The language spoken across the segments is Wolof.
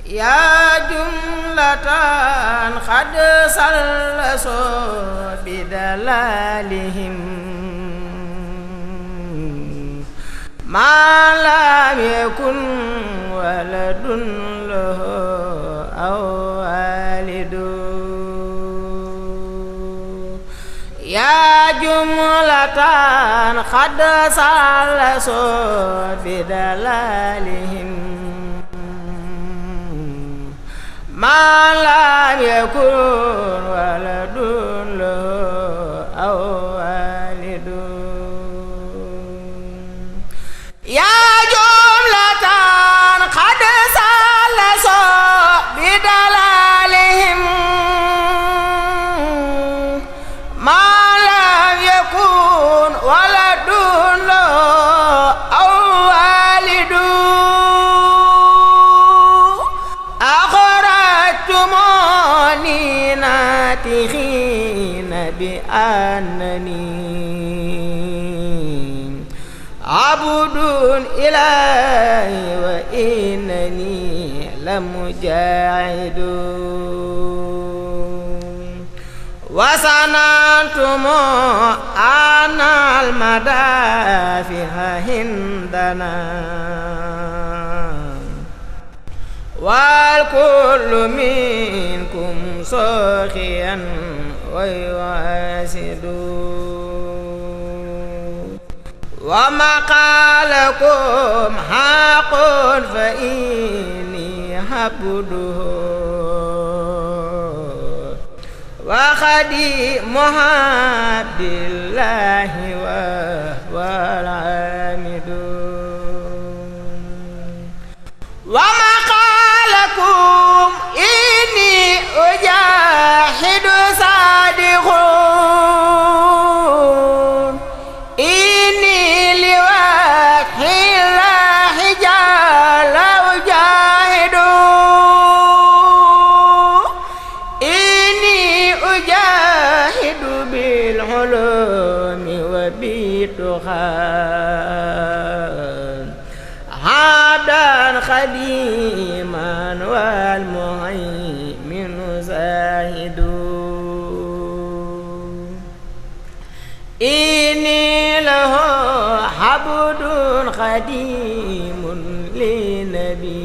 yaa jumlatan xad sallasoo bidalalihim maa lam yakun waladun lahu aw walidu yaa jumlatan xad sallasoo bidalalihim maa lam yakun waladun lahu aw walidu yaa jumlatan xad sallasoo bidalalihim maa lam yakun waladun lahu aw walidu axrajtumuni naatixiina bi annani abdun ilaahi wa innani lamujahidu wa sanantum ana almadafiha hindana wal kullu minkum sakhiyan wa yuhasidu wa maqalakum haqqun fa inni habduhu wa khadimu abdillahi wal hamidu wa maqalakum inni ujahidu sadiqun inni liwajhillahi jalla ujahidu inni ujahidu bil ulumi wa bituhan abdan khadiman wal muhaymin zahidu inni lahu abdun khadimun li nabi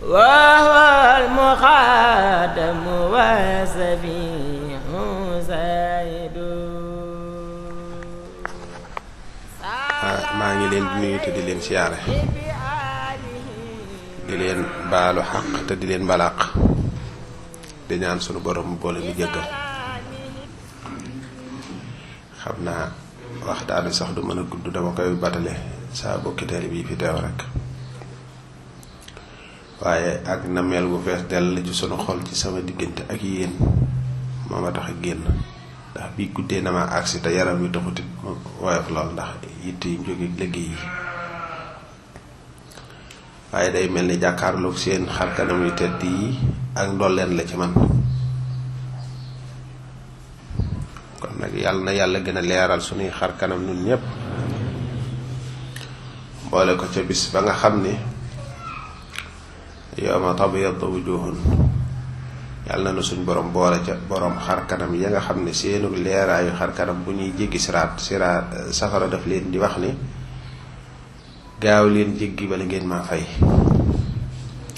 wa huwal muqaddam wa sabihu zahidu. maa ngi leen di nuyu te di leen siyaare di leen baalu xaq te di leen balaq di ñaan sunu borom boole nu jëggal. xam naa waxtaan wi sax du mën a gudd, dama koy batale saa bokki teel bi fi teew rek, waaye ak na mel bu fees dell ci sunu xol ci sama diggante ak yéen moo ma tax a génn. ndax bii guddee na ma agsi te yaram wi taxutit woyof lool ndax yitt yi jóge liggéey yi, waaye day mel ni jàkkaarloog seen xarkanam yu tedd yi ak ndolleen la ci man. kon nag yàlla na yàlla gën a leeral sunuy xarkanam nun ñépp, boole ko ca bis ba nga xam ni yawma tabyaddu wujuhun, yàlla na suñ borom boole ca borom xarkanam ya nga xam ne seenu leeraayu xarkanam bu ñuy jéggi siraat safara daf leen di wax ni gaaw leen jéggi bala ngeen maa fay.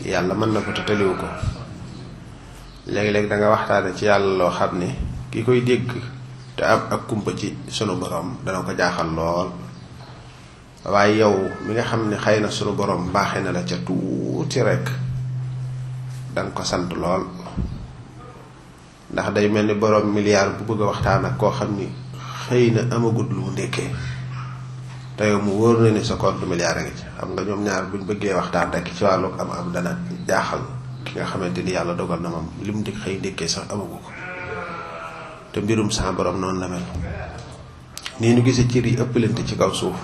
yàlla mën na ko te taliwu ko. léeg-léeg da nga waxtaane ci yàlla loo xam ne ki koy dégg te am ak kumpa ci sunu borom dana ko jaaxal lool, waaye yow mi nga xam ne xëy na sunu borom baaxee na la ca tuuti rek danga ko sant lool. ndax day mel ni borom milliard bu bëgg a waxtaan ak koo xam ni xëy na amagut lu mu ndekkee te yow mu wóor na ni sa compte milliard a ngi ci. xam nga ñoom ñaar buñ bëggee waxtaan rek ci wàllu am dana jaaxal ki nga xamante ni yàlla dogal na moom li mu xëy ndekkee sax amagu ko. te mbirum sa borom noonu la mel. nii nu gisee cër yi ëppalante ci kaw suuf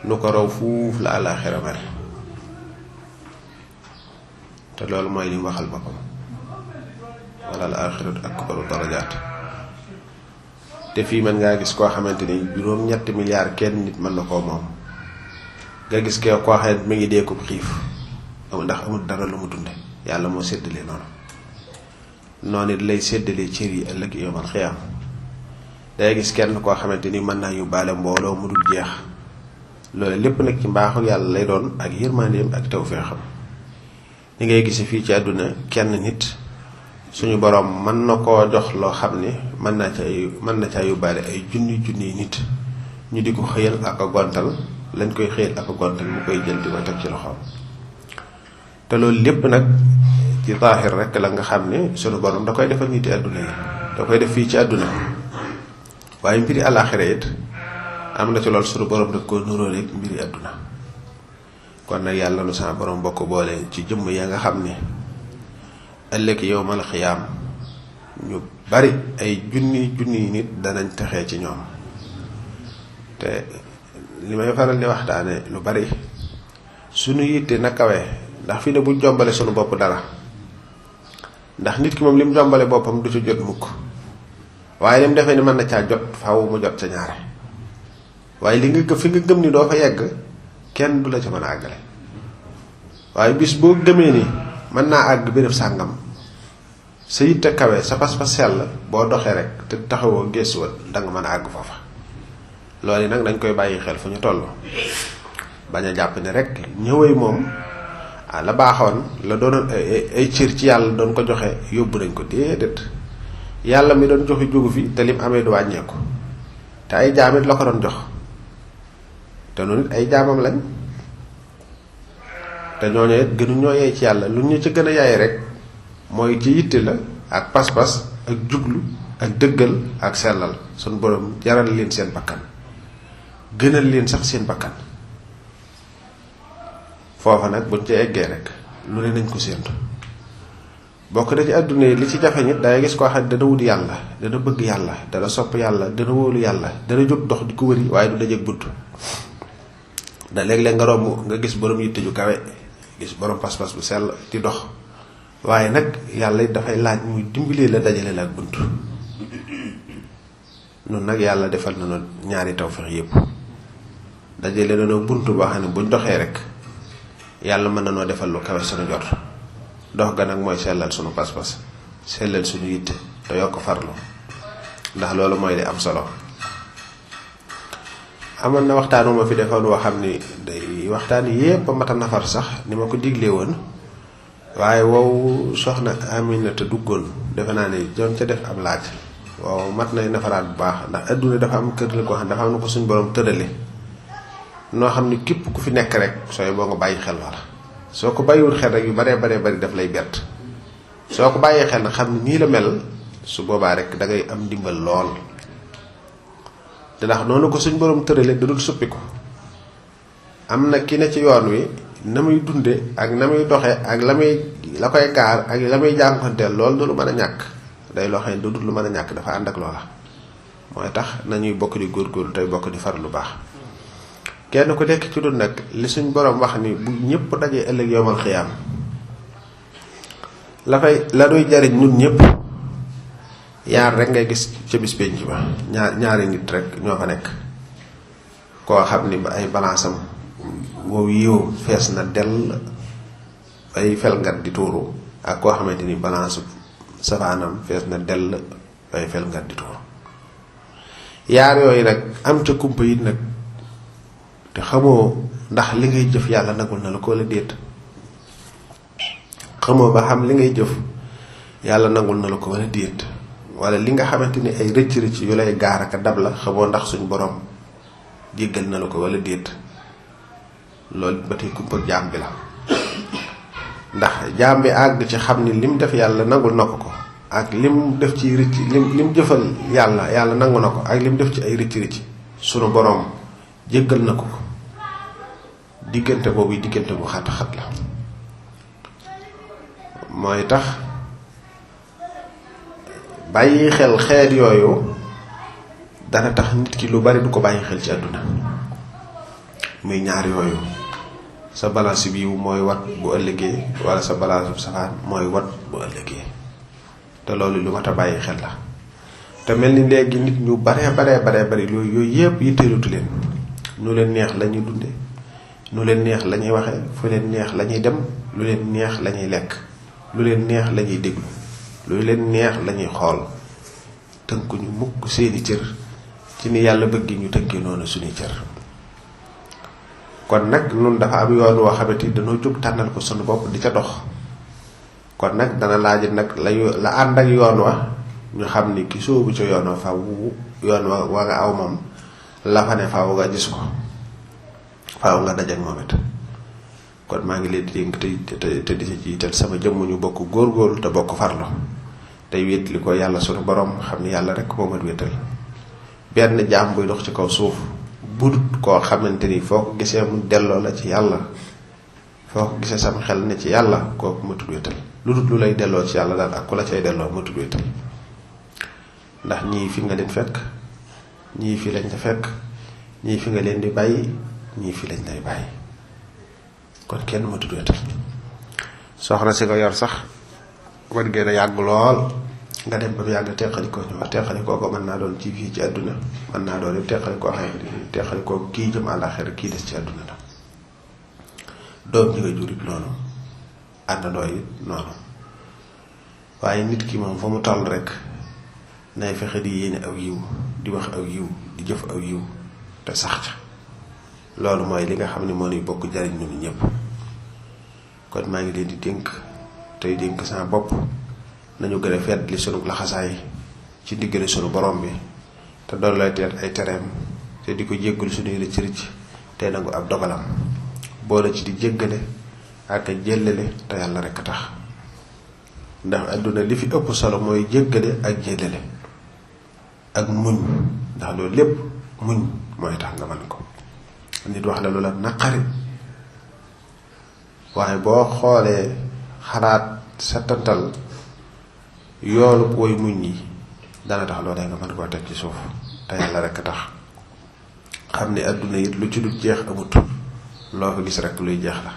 nu ko raw fuuf la àllaaxira mel. te loolu mooy li mu waxal boppam, wala al axiratu akbaru darajaat. te fii mën ngaa gis koo xamante ni juróom-ñetti milliards kenn nit mën na koo moom, nga gis kee koo xam ne mi ngi dee ko xiif ndax amul dara lu mu dunde yàlla moo séddale noonu it lay séddale cër yi ëllëg yawmal xiyaam day gis kenn koo xamante ni mën naa yóbbaale mbooloo mu dul jeex loolu lépp nag ci mbaaxu yàlla lay doon ak yërmandeem ak tawfeexam ni ngay gise fii ci àdduna kenn nit suñu borom mën na koo jox loo xam ne mën na caa yóbbaale ay junni nit ñu di ko xëyal ak a gontal lañ koy xëyal ak a gontal mu koy jël di ko teg ci loxoom te loolu lépp nag ci zaahir rek la nga xam ne suñu borom da koy defal niti àdduna yi da koy def fii ci àdduna waaye mbiri àllaaxira it am na ci loolu suñu borom da ko nuróole mbiri àdduna kon nag yàlla nu sama borom bokk boole ci jëmm ya nga xam ne ëllëg yawmal xiyaam ñu bari ay junni nit danañ texee ci ñoom te li may faral di waxtaane lu bari suñu yitte na kawe ndax fii ne buñ jombale suñu bopp dara ndax nit ki moom lim jombale boppam du ci jot mukk waaye lim defee ni mën na caa jot faaw mu jot ca ñaare waaye li nga fi nga gëm ni doo fa yegg kenn du la ca mën a àggale waaye bis boo gëmee ni mën naa àgg béréb sàngam sa yitte kawe sa pas-pas sell boo doxee rek te taxawoo gëstuwal danga mën a àgg foofa loolu yi nag dañ koy bàyyi xel fu ñu toll bañ a jàpp ne rek ñëwee moom la baaxoon la doonoon ay cër ci yàlla doon ko joxe yóbbu nañ ko déedéet yàlla mi doon joxe jógu fi te lim amee du wàññeeku te ay jaamit la ko doon jox te noonu it ay jaamam lañ te ñooñu it gënu ñoo yey ci yàlla lu ñu ci gën a yaay rek mooy ci yitte la ak pas-pas ak jublu ak dëggal ak sellal suñu borom jaral leen seen bakkan gënal leen sax seen bakkan foofa nag buñ ci eggee rek lu ne nañ ko séentu bokk na ci àdduna li ci jafe nit dangay gis koo xam ne dana wut yàlla dana bëgg yàlla dana sopp yàlla dana wóolu yàlla dana jóg dox di ko wëri waaye du dajeeg bunt da léeg-léeg nga romb nga gis borom yitte ju kawe gis borom pas-pas bu sell di dox waaye nag yàlla it dafay laaj muy dimbalee la dajale la ak bunt nun nag yàlla defal na no ñaari tawfeex yépp dajale na no bunt boo xam ne buñ doxee rek yàlla mën na noo defal lu kawe suñu jot dox ga nag mooy sellal suñu pas-pas sellal suñu yitte te yokk farlu ndax loolu mooy li am solo amoon na waxtaanu ma fi defoon woo xam ni day waxtaan yépp mat a nafar sax ni ma ko diglee woon waaye wow soxna Aminata duggoon defe naa ne doon ca def ab laaj waaw mat nay nafaraat bu baax ndax adduna dafa am kër la ko xam dafa am na ko suñu borom tërale noo xam ni képp ku fi nekk rek sooy boo nga bàyyi xel wala soo ko bàyyiwul xel rek yu baree bari daf lay bett soo ko bàyyee xel nag xam ni nii la mel su boobaa rek da ngay am ndimbal lool te ndax noonu ko suñ borom tërale da dul suppi ko am na ki ne ci yoon wi na muy dunde ak na muy doxe ak la koy gaar ak la muy jànkonteel lool du lu mën a ñàkk day loo xam ne du lu mën a ñàkk dafa ànd ak loola mooy tax nañuy bokk di góorgóorlu tey bokk di far lu baax kenn ku nekk ci dund nag li suñ borom wax ni bu ñëpp dajee ëllëg yowmal xiyaam la doy jariñ ñun ñëpp yaar rek ngay gis ca bis penc ba ñaari nit rek ñoo fa nekk koo xam ni ba ay balansam wow yiw fees na dell ay felngat di tuuru ak koo xamante ni balance safaanam fees na dell ay felngat di tuuru yaar yooyu nag am ca kumpa yi nag te xamoo ndax li ngay jëf yàlla nagul na la ko la déet xamoo ba xam li ngay jëf yàlla nagul na la ko wala déet wala li nga xamante ni ay rëcc yu lay gaar ak dab la xamoo ndax suñ borom jéggal na la ko wala déet loolu ba tey kumpa jaam bi la ndax jaam bi àgg ci xam ni lim def yàlla nangul na ko ak lim def ci rëcc lim jëfal yàlla nangu na ko ak lim def ci ay rëcc sunu borom jéggal na ko diggante boobu diggante bu xat-xat la mooy tax bàyyi xel xeet yooyu dana tax nit ki lu bari du ko bàyyi xel ci àdduna muy ñaar yooyu sa balance bi mooy wat bu ëllëgee wala sa balance bu safaan mooy wat bu ëllëgee te loolu lu mat a bàyyi xel la te mel ni léegi nit ñu baree bari yooyu yëpp yitteelutu leen ñu leen neex la ñuy dunde nu leen neex la ñuy waxe fu leen neex la ñuy dem lu leen neex la ñuy lekk lu leen neex la ñuy déglu lu leen neex la ñuy xool tënkuñu mukk seeni cër ci ni yàlla bëgg ñu tënkee noonu suñuy cër. kon nag nun dafa am yoon woo xamante ni dañoo jóg tànnal ko sunu bopp di ca dox. kon nag dana laaj nag la ànd ak yoon wa ñu xam ni ki soobu ca yoon wa faw yoon wa nga aw moom la fa ne faw nga gis ko faaw nga dajak moom it. kon maa ngi leen di dénk te di ci jiital sama jëmm ñu bokk góorgóorlu te bokk farlo tey wéetli ko yàlla sunu borom xam ni yàlla rek moo mat wéetal. benn jaam buy dox ci kaw suuf budut koo xamante ni foo ko gisee mu delloo la ci yàlla foo ko gisee sama xel ne ci yàlla kooku matul wéetal lu dut lu lay delloo ci yàlla daal ak ku la cay delloo matul wéetal. ndax ñii fi nga leen fekk ñii fi lañ la fekk ñii fi nga leen di bàyyi ñii fi lañ lay bàyyi kon kenn matul wéetal. soxna si nga yor sax war ngeen a yàgg lool nga dem ba mu yàgg teqalikoo ñëw teqalikoo ko mën naa doon ci fii ci àdduna mën naa doon yëpp teqalikoo kii jëm àllaaxira kii des ci àdduna la. doom ji nga jurit noonu àndandoo it noonu waaye nit ki moom fa mu toll rek nay fexe di yéene aw yiw di wax aw yiw di jëf aw yiw te sax ca loolu mooy li nga xam ne moo nuy bokk jariñ ñun ñëpp. kon maa ngi leen di dénk tey dénk sama bopp nañu gën a feet li sunu laxasaay ci ndiggale sunu borom bi te doon lay teet ay tereem te di ko jéggul sunuy rëcc rëcc te nangu ab dogalam boole ci di jéggale ak a jéllale te yàlla rekk tax. ndax àdduna li fi ëpp solo mooy jéggale ak jéllale ak muñ ndax loolu lépp muñ mooy tax nga mën ko. nit wax la lu la naqari waaye boo xoolee xalaat settantal yoolu woy muñ yi dana tax loolee nga mën koo teg ci suuf te yàlla rekk tax. xam ne àdduna it lu ci du jeex amut loo ko gis rek luy jeex la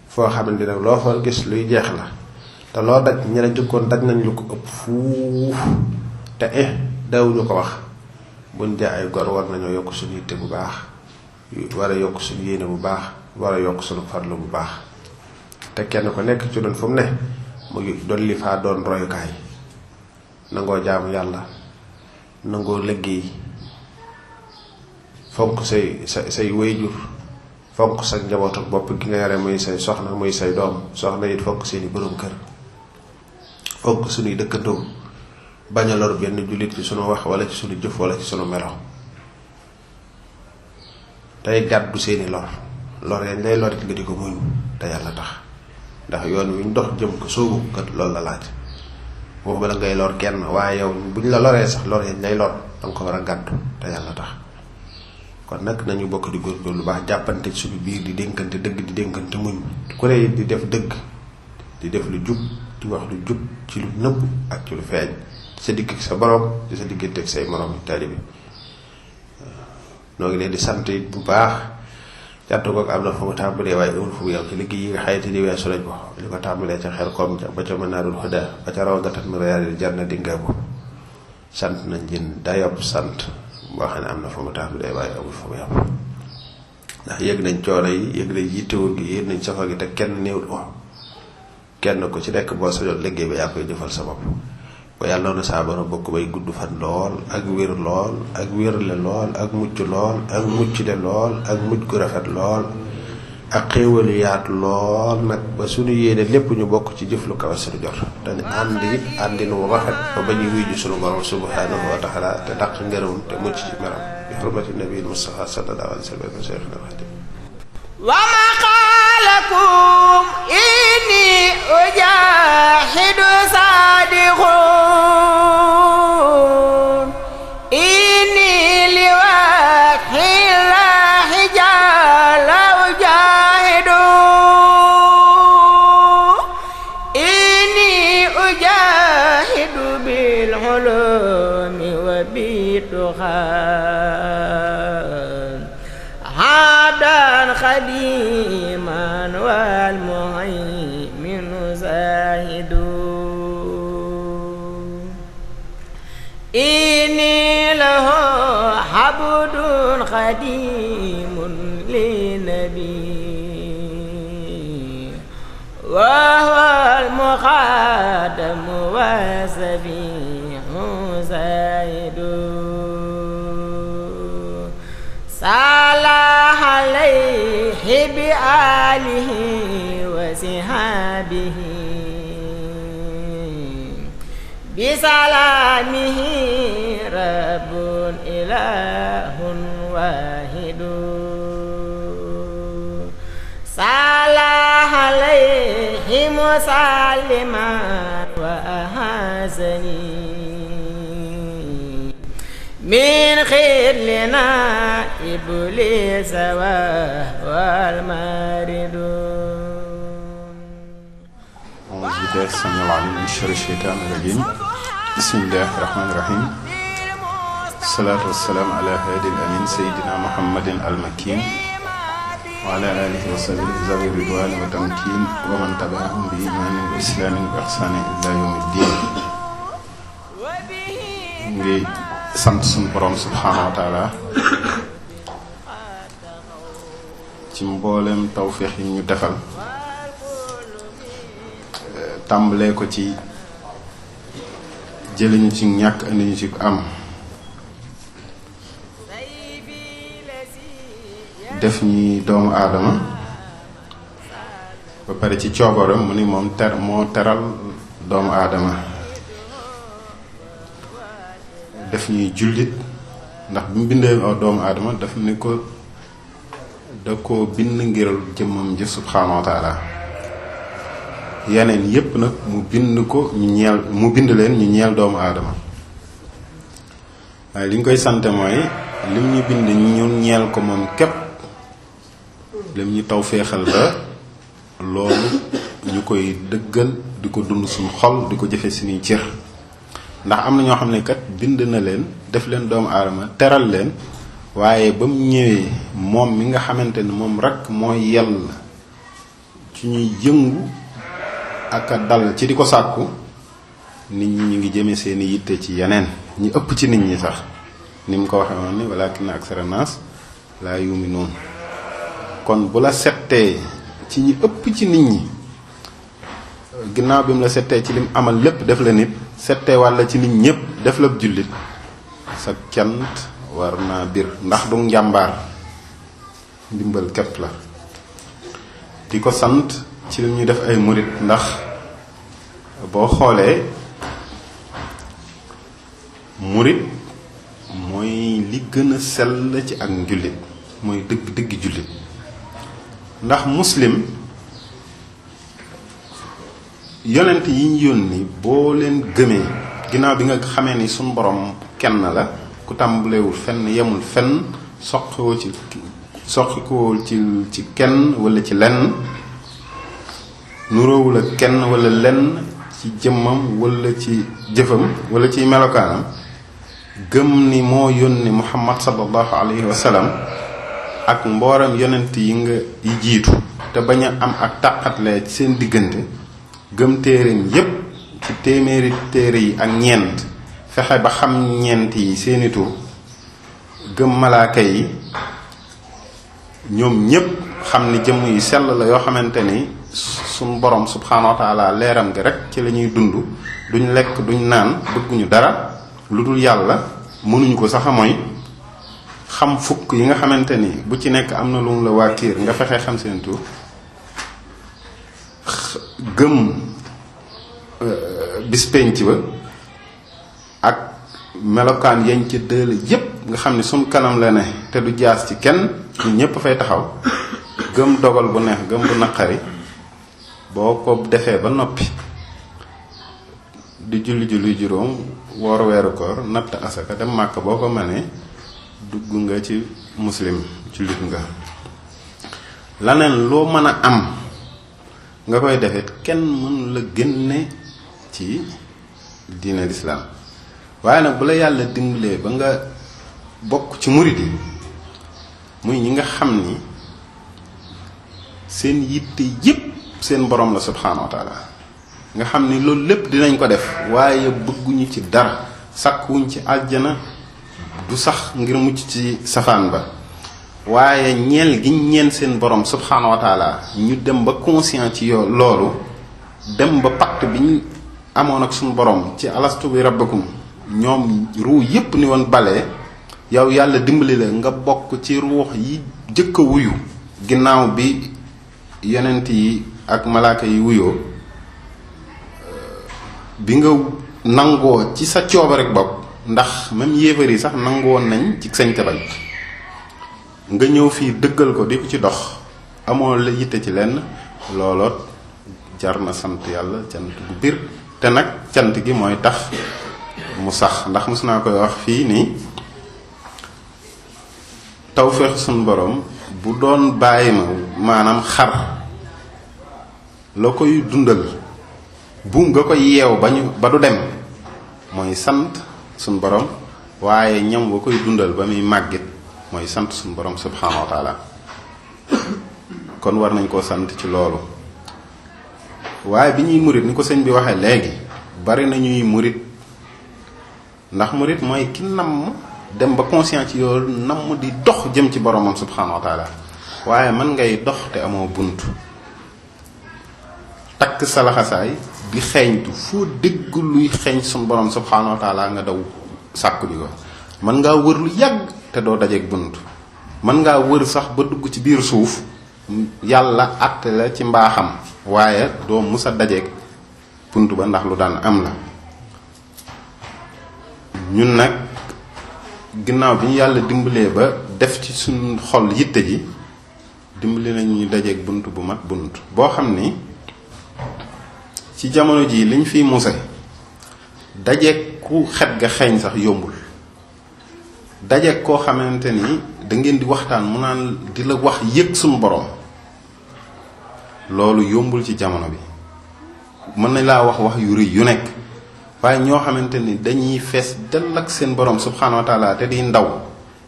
foo xamante nag loo fa gis luy jeex la te loo daj ñeneen jëkkoon daj nañ lu ko ëpp fuuf te dawuñu ko wax. buñ dee ay gor war nañoo yokk suñu yitte bu baax war a yokk suñu yéene bu baax war a yokk suñu farlu bu baax te kenn ko nekk ci doon fu mu ne mu ngi doon li faa doon royukaay nangoo jaamu yàlla nangoo liggéey fonk say wayjur fonk sa njabootu bopp gi nga yare muy say soxna muy say doom soxna it fonk seeni boroom kër fonk suñuy dëkkandoo bañ a lor benn jullit ci sunu wax wala ci sunu jëf wala ci sunu melo tey gàddu seeni lor yañ lay lorit nga di ko muñ te yàlla tax ndax yoon wi ñu dox jëm ko soobu kat loolu la laaj boobu bala ngay lor kenn waaye yow buñ la loree sax lor yañ lay lor danga ko war a gàddu te yàlla tax. kon nag nañu bokk di góorgóorlu lu baax jàppante ci suñu biir di dénkante dëgg di dénkante muñ ku ne di def dëgg di def lu jub di wax lu jub ci lu nëbb ak ci lu feeñ sa digg ak sa borom di sa diggante ak say morom taalibe. noo ngi leen di sant it bu baax jàttu ko am na fu mu tàmbalee waaye amul fu mu yow ci liggéey yi nga xayati di weesu lañ ko li ko tàmbalee ca xel koom ba ca Manaarul Hudaa ba ca Rawdatan min Riyaadil Janna Ngaabu sant nañ leen dayob sant boo xam ne am na fu mu tàmbalee waaye amul fu mu yow ndax yëg nañ coono yi yëg nañ yittewoo gi yëg nañ safa gi te kenn néewul ko kenn ko ci nekk boo sañoon liggéey ba yaa koy jëfal sa bopp. ko yàlla na saa borom bokk bay gudd fan lool ak wér lool ak wérle lool ak mucc lool ak muccle lool ak mujj gu rafet lool ak xéewalu yaat lool nag ba suñu yéene lépp ñu bokk ci jëf lu kawe suñu jot dañu ànd it àndin wu rafet ba ba ñu wuy ji suñu borom subhanahu wa taala te dàq ngërëm te mucc ci meram bi hurmati nabi Mustafa sallallahu alayhi wa sallam cheikhna Xaadim wa ma qaalakum inni ujahidu sadiqun inni liwajhi llahi jalla ujahidu inni ujahidu bil ulumi wa bituqan hadan khadiman wal muhaymin zahidu inni lahu habdun khadimun لنبي وهو المخادم وسفيه زاهد صلى عليه بآله وصحابه بسلامه رب إله واحد صلى عليه مسلما وأحسني من خير لنا إبليس والمارد أعوذ بالله السميع العليم من شر الشيطان الرجيم بسم الله الرحمن الرحيم الصلاة والسلام على هادي الأمين سيدنا محمد المكين وعلى آله وصحبه ذوي الرضوان والتمكين ومن تبعهم بإيمان وإسلام وإحسان إلى يوم الدين. ngi sant sunu borom subhaanahu wa taala ci mboolem tawféex yi ñu defal tàmbalee ko ci jëliñu ci ñàkk andi ñu ci am def ñi doomu aadama ba pare ci coobaram mu ni moom moo teral doomu aadama def ñuy jullit ndax bi mu bindee doomu aadama daf ni ko da ko bind ngir jëmmam ji subhaanahu wa taala yeneen yépp nag mu bind ko mu bind leen ñu ñeel doomu aadama waaye li ñu koy sante mooy lim ñu bind ñu ñeel ko moom képp lim ñu taw féexal ba loolu ñu koy dëggal di ko dund suñu xol di ko jëfe suñuy cër ndax am na ñoo xam ne kat bind na leen def leen doomu aadama teral leen waaye ba mu ñëwee moom mi nga xamante ne moom rekk mooy yell ci ñuy yëngu ak a dal ci di ko sàkku nit ñi ñu ngi jëme seeni yitte ci yeneen ñi ëpp ci nit ñi sax ni mu ko waxee woon ni walaakinna aksara naas laa yu'minuun kon bu la settee ci ñi ëpp ci nit ñi ginnaaw bi mu la settee ci lim amal lépp def la nit settee walla ci nit ñépp def la jullit sa cant war naa bir ndax du njàmbaar ndimbal képp la di ko sant ci lim ñu def ay murit ndax boo xoolee murit mooy li gën a sell ci ak njullit mooy dëgg jullit ndax muslim yonent yi ñu yónni boo leen gëmee ginnaaw bi nga xamee ni suñ borom kenn la ku tàmbalewul fenn yemul fenn soqikoo ci kenn wala ci lenn nuroowul ak kenn wala lenn ci jëmmam wala ci jëfam wala ci melokaanam gëm ni moo yónni muhammad sallallahu alayhi wa sallam ak mbooram yonent yi nga yi jiitu te bañ a am ak tàqatle ci seen diggante gëm téereem yépp ci téeméeri téere yi ak ñeent fexe ba xam ñeent yi seeni tur gëm malaaka yi ñoom ñépp xam ni jëmm yu sell la yoo xamante ni suñ borom subhaanahu wa taala leeram gi rek ci la ñuy dund duñ lekk duñ naan bëgguñu dara lu dul yàlla mënuñu ko sax a mooy xam fukk yi nga xamante ni bu ci nekk am na lu mu la wàkkiir nga fexe xam seen tur gëm bis penc ba ak melokaan yañ ci dële yépp nga xam ne suñ kanam la ne te du jaas ci kenn ñun ñépp fay taxaw gëm dogal bu neex gëm bu naqari boo ko defee ba noppi di julli juróom woor weeru koor natt asaka dem màkk boo ko mënee dugg nga ci muslim jullit nga laneen loo mën a am nga koy defee kenn mënu la génne ci diine lislaam waaye nag bu la yàlla dimbalee ba nga bokk ci murid yi muy ñi nga xam ni seen yitte yépp seen borom la subhaanahu wa taala nga xam ni loolu lépp dinañ ko def waaye bëgguñu ci dara sàkkuwuñ ci àjjana du sax ngir mucc ci safaan ba waaye ñeel gi ñeen seen borom subhanahu wa taala ñu dem ba conscient ci loolu dem ba pacte bi ñu amoon ak suñu borom ci alastu bi rabbakum ñoom ruu yépp ni woon balee yow yàlla dimbali la nga bokk ci ruux yi jëkk a wuyu ginnaaw bi yonent yi ak malaaka yi wuyoo bi nga nangoo ci sa cooba rek bopp ndax même yéefar yi sax nangoon nañ ci sañ tabal nga ñëw fii dëggal ko di ko ci dox amoo la yitte ci lenn looloot jar na sant yàlla cant bu bir te nag cant gi mooy tax mu sax ndax mos naa koy wax fii nii tawfeex suñu borom bu doon bàyyi ma maanaam xar la koy dundal buum nga koy yeew ba du dem mooy sant suñu borom waaye ñam wa koy dundal ba muy màggit mooy sant suñu borom subhanahu wa taala kon war nañ koo sant ci loolu waaye bi ñuy murit ni ko sëñ bi waxee léegi bari na ñuy murit ndax murit mooy ki namm dem ba conscient ci yoolu namm di dox jëm ci boromam subhanahu wa taala waaye man ngay dox te amoo bunt takk sa laxasaay di xeeñtu foo dégg luy xeeñ suñu borom subhanahu wa taala nga daw sàkku ji ko mën ngaa wër lu yàgg te doo dajeeg bunt mën ngaa wër sax ba dugg ci biir suuf yàlla àtte la ci mbaaxam waaye doo musa dajeeg bunt ba ndax lu daan am la ñun nag ginnaaw bi ñu yàlla dimbalee ba def ci suñ xol yitte ji dimbali nañu ñu dajeeg bunt bu mat bunt boo xam ni ci jamono ji liñ fiy muse dajeeg ku xet ga xeeñ sax yombul dajeeg koo xamante ni da ngeen di waxtaan mu naan di la wax yëg suñu borom loolu yombul ci jamono bi mën nañ laa wax yu rëy yu nekk waaye ñoo xamante ni dañuy fees dell ak seen borom subhanahu wa taala te di ndaw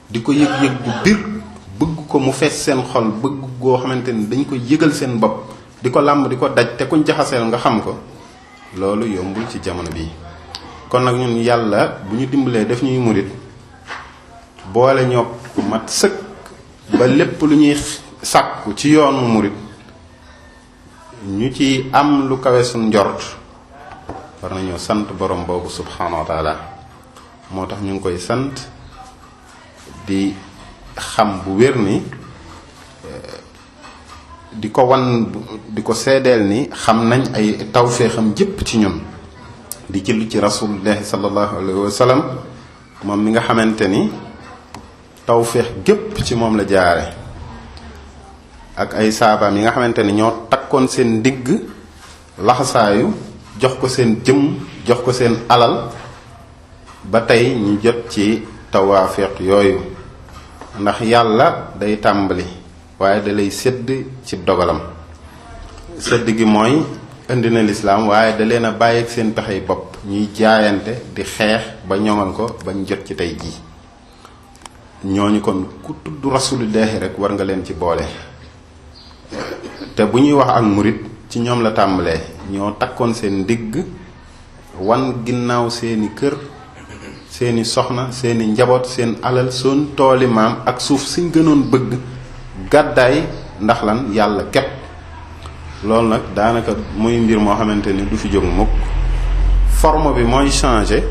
di ko yëg-yëg bu bir bëgg ko mu fees seen xol bëgg goo xamante ni dañ ko yëgal seen bopp di ko làmb di ko daj te kuñ jaxaseel nga xam ko loolu yombul ci jamono bii kon nag ñun yàlla bu ñu dimbalee def ñuy murit boole ñoo mat sëkk ba lépp lu ñuy sàkku ci yoonu murit ñu ci am lu kawe suñ njort war nañoo sant borom boobu subhanahu wa taala moo tax ñu ngi koy sant di xam bu wér ni di ko wan di ko seedeel ni xam nañ ay tawféexam jëpp ci ñun di jël ci rasulullahi sallallahu alayhi wa sallam moom mi nga xamante ni tawféex gépp ci moom la jaare ak ay saabaam yi nga xamante ni ñoo takkoon seen ndigg laxasaayu jox ko seen jëm jox ko seen alal ba tey ñu jot ci tawafeex yooyu ndax yàlla day tàmbali waaye da lay sédd ci dogalam sédd gi mooy indi na lislaam waaye da leen a bàyyi ak seen pexey bopp ñuy jaayante di xeex ba ñoŋal ko bañ jot ci tey jii ñooñu kon ku tudd rasulillahi rek war nga leen ci boole te bu ñuy wax ak murit ci ñoom la tàmbalee ñoo takkoon seen ndigg wan ginnaaw seeni kër seeni soxna seeni njaboot seen alal seen tooli maam ak suuf siñ gënoon bëgg gàddaay ndax lan yàlla képp loolu nag daanaka muy mbir moo xamante ni du fi jóg mukk forme bi mooy changé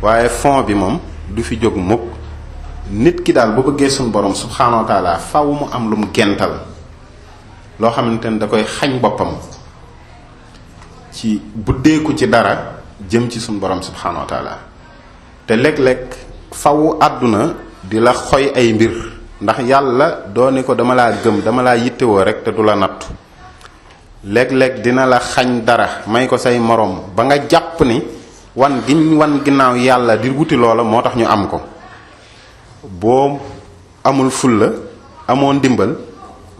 waaye fond bi moom du fi jóg mukk nit ki daal bu bëggee suñu borom subhanahu wa taala faw mu am lu mu gental loo xamante ni da koy xañ boppam ci buddeeku ci dara jëm ci suñu borom subhanahu wa taala te léeg-léeg faw àdduna di la xoy ay mbir ndax yàlla doo ni ko dama laa gëm dama laa yittewoo rek te du la nattu léeg-léeg dina la xañ dara may ko say moroom ba nga jàpp ni wan ginnaaw yàlla di wuti loola moo tax ñu am ko boo amul fulla amoo ndimbal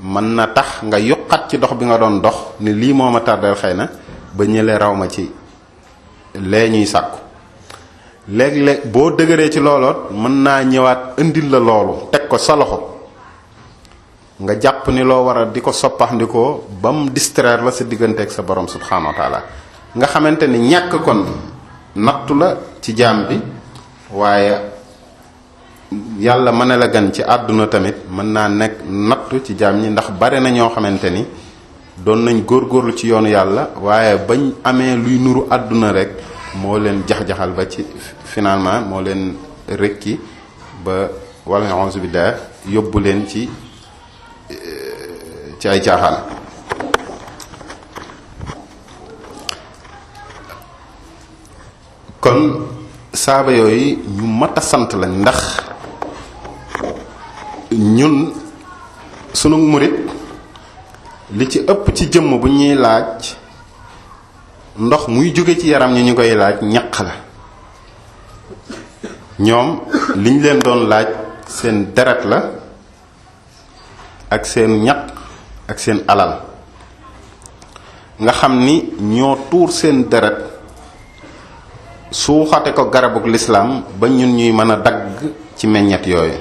mën na tax nga yokkat ci dox bi nga doon dox ni lii moo ma tardeel xëy na ba ñële raw ma ci lee ñuy sàkku léeg-léeg boo dëgëree ci looloot mën naa ñëwaat indil la loolu teg ko sa loxo nga jàpp ni loo war a di ko soppaxndikoo ba mu distraire la sa digganteeg sa borom subhanahu wa taala nga xamante ni ñàkk kon nattu la ci jaam bi waaye yàlla mën a la gan ci àdduna tamit mën naa nekk nattu ci jaam ñi, ndax bare na ñoo xamante ni doon nañ góorgóorlu ci yoonu yàlla waaye bañ amee luy nuru àdduna rek moo leen jax-jaxal ba ci finalement moo leen rekki ba wala a'uuzu billah yóbbu leen ci ay caaxaan. kon saaba yooyu ñu mat a sant lañ, ndax ñun sunu murit li ci ëpp ci jëmm bu ñuy laaj ndox muy jóge ci yaram ñi ñu koy laaj ñaq la. ñoom liñ leen doon laaj seen deret la ak seen ñaq ak seen alal, nga xam ni ñoo tuur seen deret suuxate ko garabuk lislaam ba ñun ñuy mën a dagg ci meññet yooyu.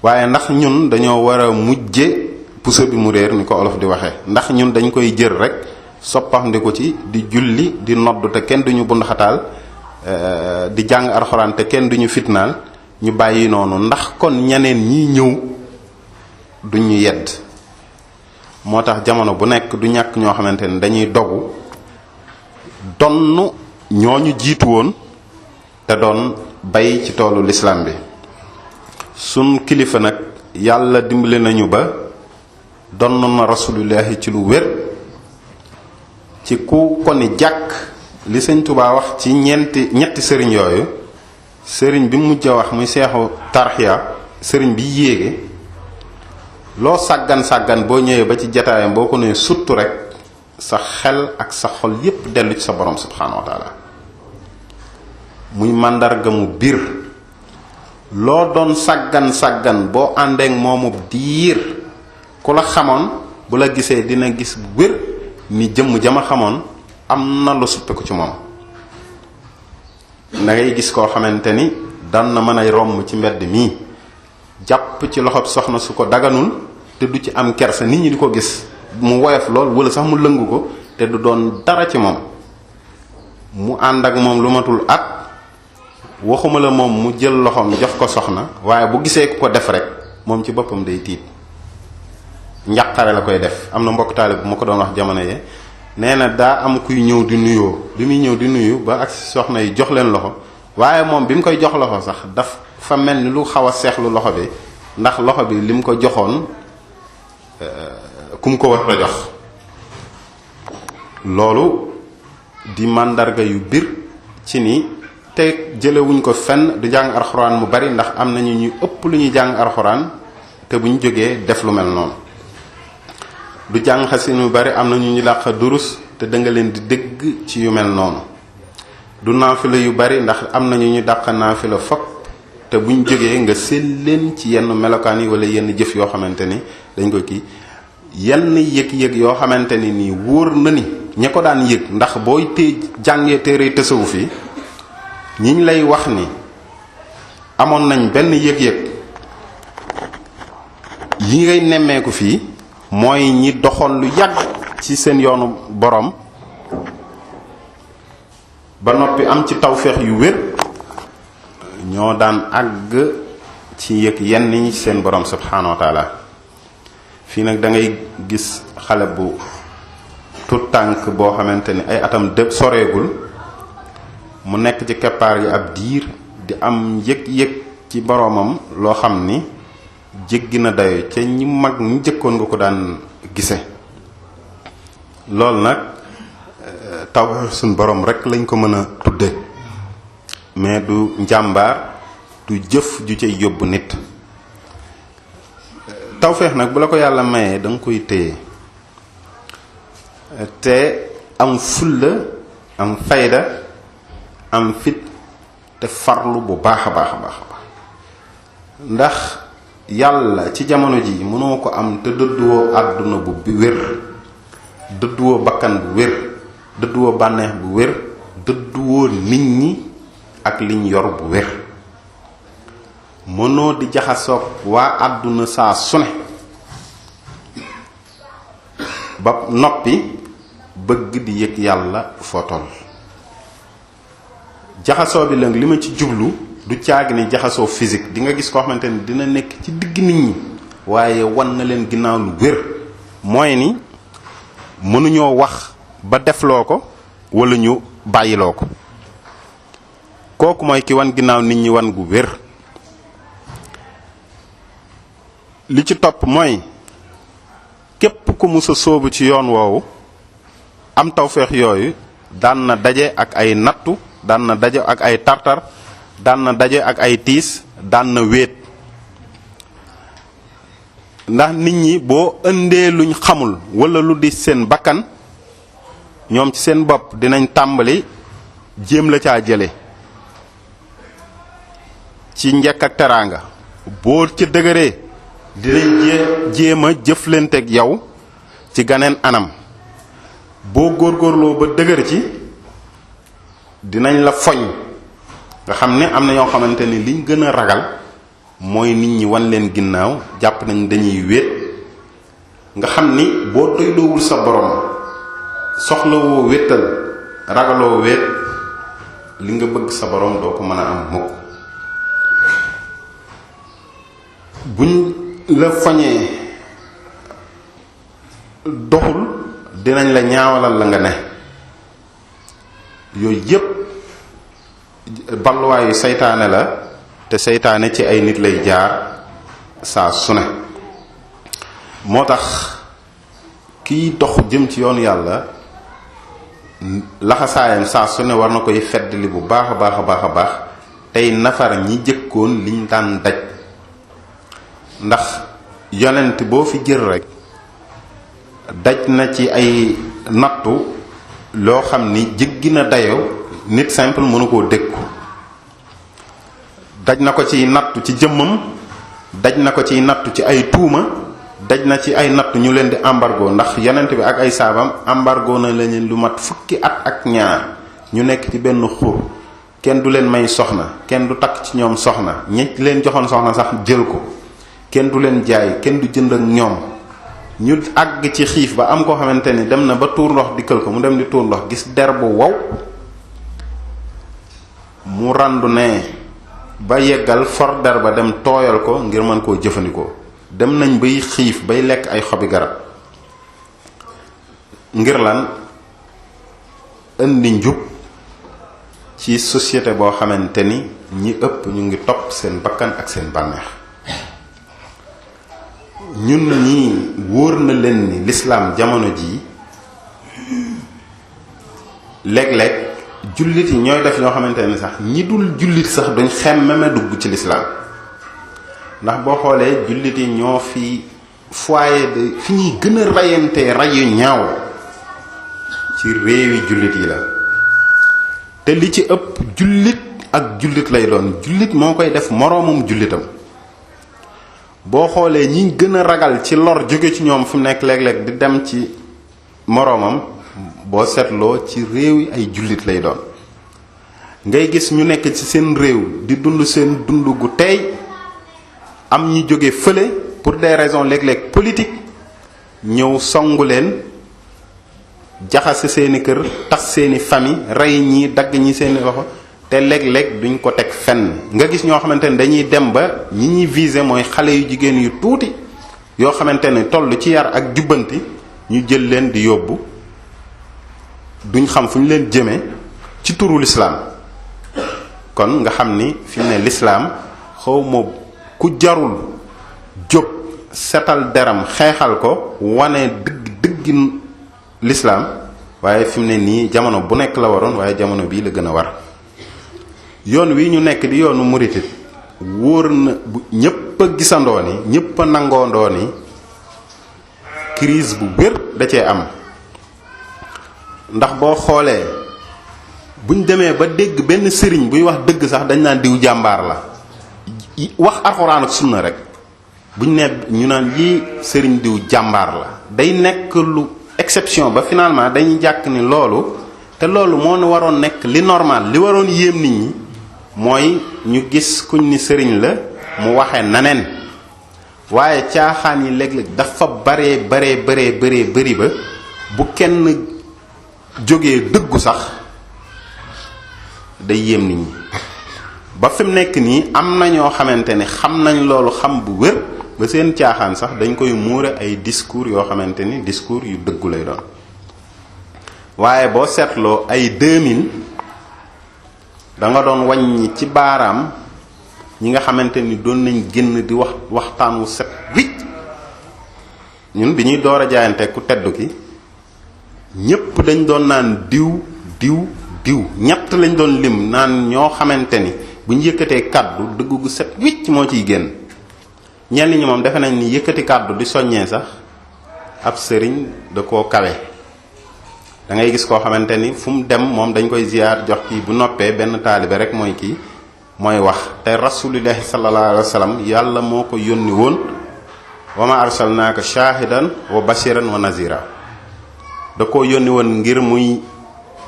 waaye ndax ñun dañoo war a mujje puso bi mu réer ni ko olof di waxee, ndax ñun dañ koy jël rek soppaxndi ko ci di julli di nodd te kenn duñu bundaxataal, di jàng alxuraan te kenn duñu fitnaal, ñu bàyyi noonu, ndax kon ñeneen ñi ñëw duñ ñu yedd. moo tax jamono bu nekk du ñàkk ñoo xamante ne dañuy dogu donn ñooñu jiitu woon te doon bay ci toolu lislaam bi. sun kilifa nag yàlla dimbali nañu ba donn na rasulullahi ci lu wér, ci ku ko ni jàkk li sëñ Tuubaa wax ci ñetti sëriñ yooyu. sëriñ bi mujj a wax muy seexu tarxiya, sëriñ bi yéege, loo sàggan boo ñëwee ba ci jataayam boo ko nee suttu rek sa xel ak sa xol yépp dellu ci sa borom subhaanahu wa taala. muy màndarga mu biir, loo doon sàggan boo àndeek moomu diir ku la xamoon bu la gisee dina gis wér ni jëmm jama xamoon am na lu suppeeku ci moom. da ngay gis koo xamante ni daan na mën a romb ci mbedd mii jàpp ci loxob soxna su ko daganul te du ci am kersa, nit ñi di ko gis mu woyof lool wala sax mu lëngu ko te du doon dara ci moom. mu ànd ak moom lu matul at, waxuma la moom mu jël loxoom jox ko soxna, waaye bu gisee ku ko def rek moom ci boppam day tiit, njàqare la koy def. am na mbokk taalib bu ma ko doon wax jamono yee, nee na daa am kuy ñëw di nuyoo, bi muy ñëw di nuyu ba ak soxna yi jox leen loxo, waaye moom bi mu koy jox loxo sax dafa mel ni lu xaw a seexlu loxo bi, ndax loxo bi li mu ko joxoon ku mu ko war a jox. loolu di màndarga yu bir ci ni te jëlewuñ ko fenn du jàng alxuraan mu bari, ndax am nañu ñu ëpp lu ñuy jàng alxuraan te bu ñu jógee def lu mel noonu. du jàng xasin mu bari, am nañu ñu làq durus te da nga leen di dégg ci yu mel noonu. du naafila yu bari, ndax am nañu ñu dàq naafila fokk te bu ñu jógee nga seen leen ci yenn melokaan yi wala yenn jëf yoo xamante ni dañ ko kii, yenn yëg-yëg yoo xamante ni nii wóor na ni ña ko daan yëg, ndax booy jàngee téere tasawuf yi ñiñ lay wax ni amoon nañ benn yëg-yëg yi ngay nemmeeku fii mooy ñi doxoon lu yàgg ci seen yoonu borom ba noppi am ci tawféex yu wér, ñoo daan àgg ci yëg yenn ñi seen borom subhaanahu wa taala. fii nag da ngay gis xale bu tout tànk boo xamante ni ay atam dëpp soreegul, mu nekk ci keppaar yi ab diir di am yëg-yëg ci boromam loo xam ni jéggi na dayo ca ñi mag ñi jëkkoon nga ko daan gise. loolu nag taw suñ borom rek lañ ko mën a tudde, mais du njàmbaar, du jëf ju cay yóbbu nit. tawfeex nag bu la ko yàlla mayee da nga koy téye te am fulla, am fayda, am fit, te farlu bu baax a baax a baax ndax yàlla ci jamono ji mënoo ko am te dëdduwoo àdduna bu wér, dëdduwoo bakkan bu wér, dëdduwoo bànneex bu wér, dëdduwoo nit ñi ak liñ yor bu wér. mënoo di jaxasoog waa àdduna saa su ne ba noppi bëgg di yëg yàlla foo toll. jaxasoo bi nag li ma ci jublu du caagi ni jaxasoo physique. di nga gis koo xamante ni dina nekk ci digg nit ñi waaye wan na leen ginnaaw lu wér. mooy ni mënuñoo wax ba defloo ko wala ñu bàyyiloo ko. kooku mooy ki wan ginnaaw nit ñi wan gu wér. li ci topp mooy képp ku musa sóobu ci yoon woowu am tawféex yooyu daan na daje ak ay nattu, daan na daje ak ay tartar, daan na daje ak ay tiis, daan na wéet. ndax nit ñi boo ëndee luñ xamul wala lu di seen bakkan ñoom ci seen bopp dinañ tàmbali jéem la caa jële ci njekk ak teraanga. boo ca dëgëree dinañ jéem a jëflanteeg yow ci ganeen anam. boo góorgóorloo ba dëgër ci dinañ la foñ. nga xam ne am na ñoo xamante ni liñ gën a ragal mooy nit ñi wan leen ginnaaw, jàpp nañ dañuy wéet. nga xam ni boo doyloowul sa borom, soxlawoo wéttal, ragaloo wéet, li nga bëgg sa borom doo ko mën a am mukk. buñ la foñee doxul dinañ la ñaawalal la nga ne. yooyu yépp balluwaayu seytaane la, te seytaane ci ay nit lay jaar saa su ne. moo tax kiy dox jëm ci yoonu yàlla laxasaayam saa su ne war na koy feddali bu baax a baax a baax a baax, tey nafar ñi jëkkoon liñ daan daj. ndax yonent boo fi jël rek daj na ci ay nattu loo xam ni jéggi na dayoo, nit simple mënu koo dékku. daj na ko ci nattu ci jëmmam, daj na ko ci nattu ci ay tuuma, daj na ci ay nattu ñu leen di embargo. ndax yonent bi ak ay saabam embargo na leen lu mat fukki at ak ñaar ñu nekk ci benn xur. kenn du leen may soxna, kenn du takk ci ñoom soxna, ñi leen joxoon soxna sax jël ko. kenn du leen jaay, kenn du jënd ak ñoom. ñu àgg ci xiif ba am koo xamante ni dem na ba tuur ndox dikkal ko, mu dem di tuur ndox gis der bu wow, mu randu ne ba yeggal for der ba dem tooyal ko ngir mën koo jëfandikoo. dem nañ bay xiif bay lekk ay xobi garab ngir lan indi njub ci société boo xamante ni ñi ëpp ñu ngi topp seen bakkan ak seen bànneex. ñun ñii wóor na leen ni lislaam jamono jii léeg-léeg jullit yi ñooy def ñoo xamante ni sax ñi dul jullit sax duñ xemmeme dugg ci lislaam. ndax boo xoolee jullit yi ñoo fi foyer de fi ñuy gën a rayantee ray yu ñaaw ci réewi jullit yi la. te li ci ëpp jullit ak jullit lay doon. jullit moo koy def moroomum jullitam. boo xoolee ñi gën a ragal ci lor jóge ci ñoom fu mu nekk léeg-léeg di dem ci moroomam, boo seetloo ci réew yi ay jullit lay doon. ngay gis ñu nekk ci seen réew di dund seen dund gu tey, am ñi jóge fële pour des raisons léeg-léeg politique ñëw songu leen, jaxase seeni kër, tas seeni famille, rey ñi, dagg ñi seeni loxo, te léeg-léeg duñ ko teg fenn. nga gis ñoo xamante ne dañuy dem ba ñi ñuy viser mooy xale yu jigéen yu tuuti yoo xamante ne toll ci yar ak jubbanti, ñu jël leen di yóbbu, duñ xam fu ñu leen jëmee ci turu lislaam. kon nga xam ni fi mu ne lislaam xawma ku jarul jóg setal deram xeexal ko, wane dëgg lislaam, waaye fi mu ne nii jamono bu nekk la waroon, waaye jamono bii la gën a war. yoon wi ñu nekk di yoonu muritit wóor na bu ñépp a gisandoo ni, ñépp a nangoondoo ni crise bu wér da cee am. ndax boo xoolee buñ demee ba dégg benn sëriñ buy wax dëgg sax dañ naan diw jàmbaar la, wax alxuraan ak sunna rek buñ ne ñu naan yii sëriñ diw jàmbaar la, day nekk lu exception ba finalement dañuy jàkk ni loolu, te loolu moo ne waroon nekk li normal. li waroon yéem nit ñi mooy ñu gis kuñ ni sëriñ la mu waxe naneen. waaye caaxaan yi léeg-léeg dafa baree bëri ba bu kenn jógee dëggu sax day yéem nit ñi. ba fi mu nekk nii am na ñoo xamante ni xam nañ loolu xam bu wér ba seen caaxaan sax dañ koy muure ay discours yoo xamante ni discours yu dëggu lay doon. waaye boo seetloo ay 2000 da nga doon wàññi ci baaraam ñi nga xamante ni doon nañ génn di waxtaan wu set wicc. ñun bi ñuy door a jaayante ku teddu ki ñépp dañ doon naan diw ñett lañ doon lim naan ñoo xamante ni bu ñu yëkkatee kàddu dëgg gu set wicc moo ciy génn. ñenn ñi moom defe nañ ni yëkkati kàddu di soññee sax ab sëriñ da koo kawe. da ngay gis koo xamante ni fu mu dem moom dañ koy ziyaar jox kii bu noppee benn taalibe rek mooy kii mooy wax te rasulillahi sallallahu alayhi wa sallam yàlla moo ko yónni woon wa ma arsalnaaka shaahidan wa bashiran wa nazira. da koo yónni woon ngir muy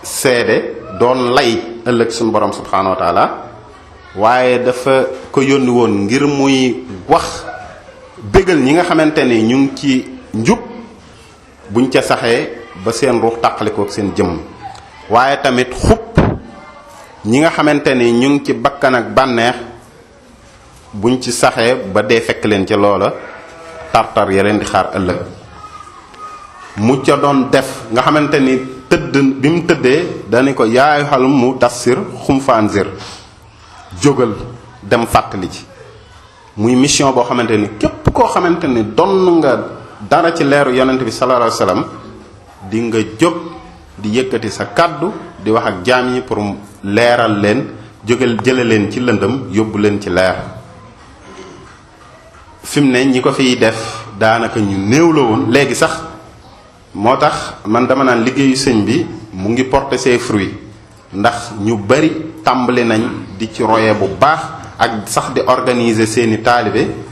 seede doon lay ëllëg suñu borom subhanahu wa taala waaye dafa ko yónni woon ngir muy wax bégal ñi nga xamante ni ñu ngi ci njub buñ ca saxee ba seen ruux tàqalikook seen jëmm waaye tamit xupp ñi nga xamante ni ñu ngi ci bakkan ak bànneex buñ ci saxee ba dee fekk leen ca loola tartar ya leen di xaar ëllëg mu ca doon def nga xamante ni bi mu tëddee dani ko yaay xal mu dassir xumfaan zir jógal dem fàttali ci muy mission boo xamante ni képp koo xamante ni donn nga dara ci leeru yonent bi sallallahu alayhi wasallam di nga jóg di yëkkati sa kàddu di wax ak jaam yi pour leeral leen jële leen ci lëndëm yóbbu leen ci leer. fi mu ne ñi ko fiy def daanaka ñu néew la woon léegi sax moo tax man dama naan liggéeyu sëñ bi mu ngi porter ses fruits ndax ñu bari tàmbali nañ di ci roye bu baax ak sax di organiser seeni taalibe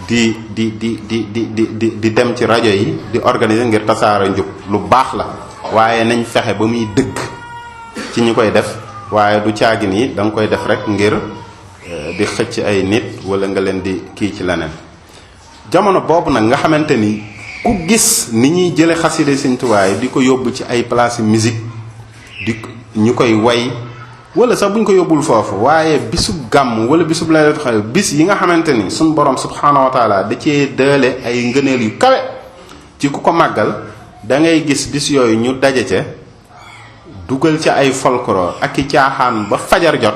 di dem ci rajo yi di organiser ngir tasaare njub lu baax la waaye nañ fexe ba muy dëgg ci ñi koy def waaye du caagin yi da nga koy def rek ngir di xëcc ay nit wala nga leen di kii ci leneen. jamono boobu nag nga xamante ni ku gis ni ñuy jële xaside Sëñ Tuubaa di ko yóbbu ci ay place musique di ñu koy way wala sax bu ñu ko yóbbul foofu waaye bisub gàmm wala bisub laylatul qadr bis yi nga xamante ni suñ borom subhanahu wa taala da cee dële ay ngëneel yu kawe ci ku ko màggal da ngay gis bis yooyu ñu daje ca dugal ca ay folklore ak i caaxaan ba fajar jot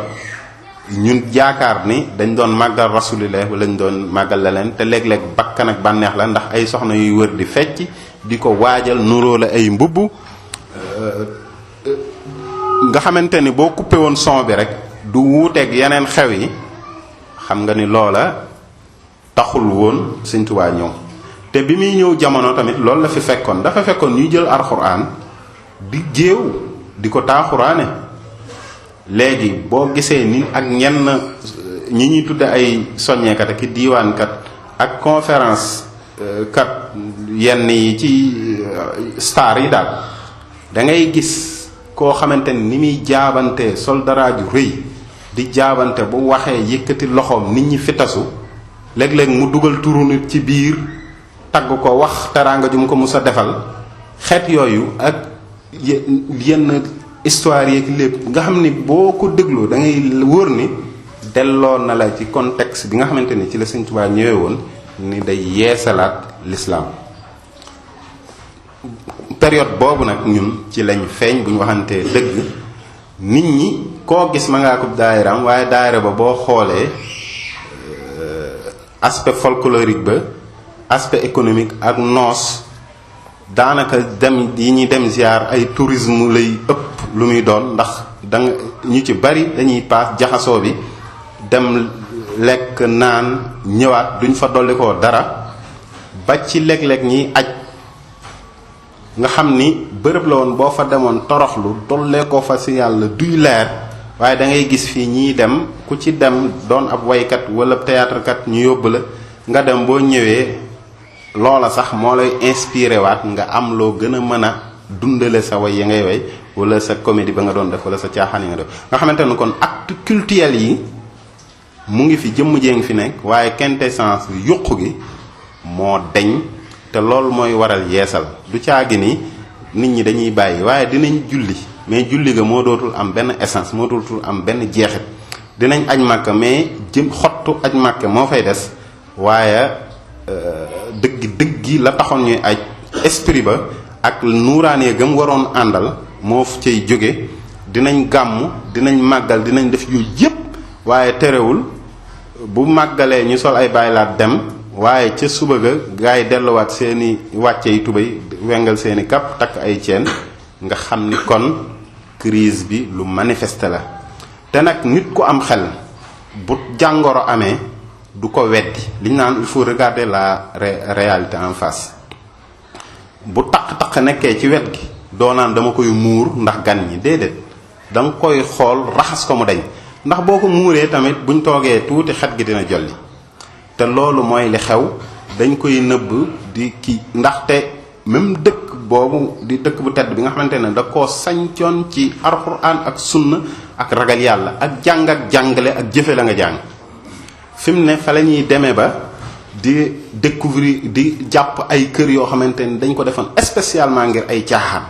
ñun yaakaar ni dañ doon màggal rasulillah wala ñu doon màggal leneen te léeg-léeg bakkan ak bànneex la ndax ay soxna yuy wër di fecc di ko waajal nuroo la ay mbubb nga xamante ni boo coupé woon son bi rek du wuuteeg yeneen xew yi xam nga ni loola taxul woon Sëñ Tuubaa ñëw te bi muy ñëw jamono tamit loolu la fi fekkoon dafa fekkoon ñuy jël alxuraan di géew di ko taaxuraane léegi boo gisee ni ak ñenn ñi ñuy tudde ay soññeekat ak diiwaankat ak conférence kat yenn yi ci star yi daal da ngay gis koo xamante ni muy jaabante soldaraaju rëy di jaabante bu waxee yëkkati loxoom nit ñi fitasu léeg-léeg mu dugal turu nit ci biir tagg ko wax teraanga ju mu ko mus a defal xeet yooyu ak yenn histoire yeeg lépp nga xam ni boo ko dégloo da ngay wóor ni delloo na la ci contexte bi nga xamante ni ci la Sëñ Tuubaa ñëwee woon ni day yeesalaat l'islam. période boobu nag ñun ci lañ feeñ bu ñu waxantee dëgg nit ñi koo gis ma ngaa ko daayiraam waaye daayira ba boo xoolee aspect folklorique ba aspect économique ak noos daanaka dem yi ñuy dem ziar ay tourisme lay ëpp lu muy doon ndax danga ñu ci bari dañuy paas jaxasoo bi dem lekk naan ñëwaat duñ fa dolli ko dara ba ci léeg-léeg ñiy aj nga xam ni bërëb la woon boo fa demoon toroxlu dollee ko fa si yàlla duy leer waaye da ngay gis fii ñiy dem ku ci dem doon ab waykat wala théâtre kat ñu yóbbu la nga dem boo ñëwee loola sax moo lay inspiré waat nga am loo gën a mën a dundale sa way ya ngay way wala sa comédie ba nga doon def wala sa caaxaan yi nga def nga xamante ne kon acte culturel yi mu ngi fi jëmm jee ngi fi nekk waaye quintessence yuq gi moo deñ te loolu mooy waral yeesal du caagi ni nit ñi dañuy bàyyi waaye dinañ julli mais julli ga moo dootul am benn essence moo dootul am benn jeexit dinañ aj Màkka mais xottu aj Màkka moo fay des waaye dëggi la taxoon ñuy aj esprit ba ak nuuraanee gam waroon àndal moo cay jóge. dinañ gàmm dinañ màggal dinañ def yooyu yépp waaye terewul bu màggalee ñu sol ay bàyyilaat dem waaye ca suba ga gaa yi delluwaat seeni wàcce yi tubéy wengal seeni kap takk ay ceen nga xam ni kon crise bi lu manifesté la. te nag nit ku am xel bu jàngoro amee du ko weddi liñ naan il faut regarder la réalité en face. bu taq-taq nekkee ci wet gi doo naan dama koy muur ndax gan ñi déedéet da nga koy xool raxas ko mu dañ ndax boo ko muuree tamit buñ toogee tuuti xet gi dina jolli. te loolu mooy li xew dañ koy nëbb di kii ndaxte même dëkk boobu di dëkk bu tedd bi nga xamante ne da koo sañcoon ci alxuraan ak sunna ak ragal yàlla ak jàng ak jàngale ak jëfe la nga jàng fi mu ne fa la ñuy demee ba di découvrir di jàpp ay kër yoo xamante ni dañ ko defoon spécialement ngir ay caaxaan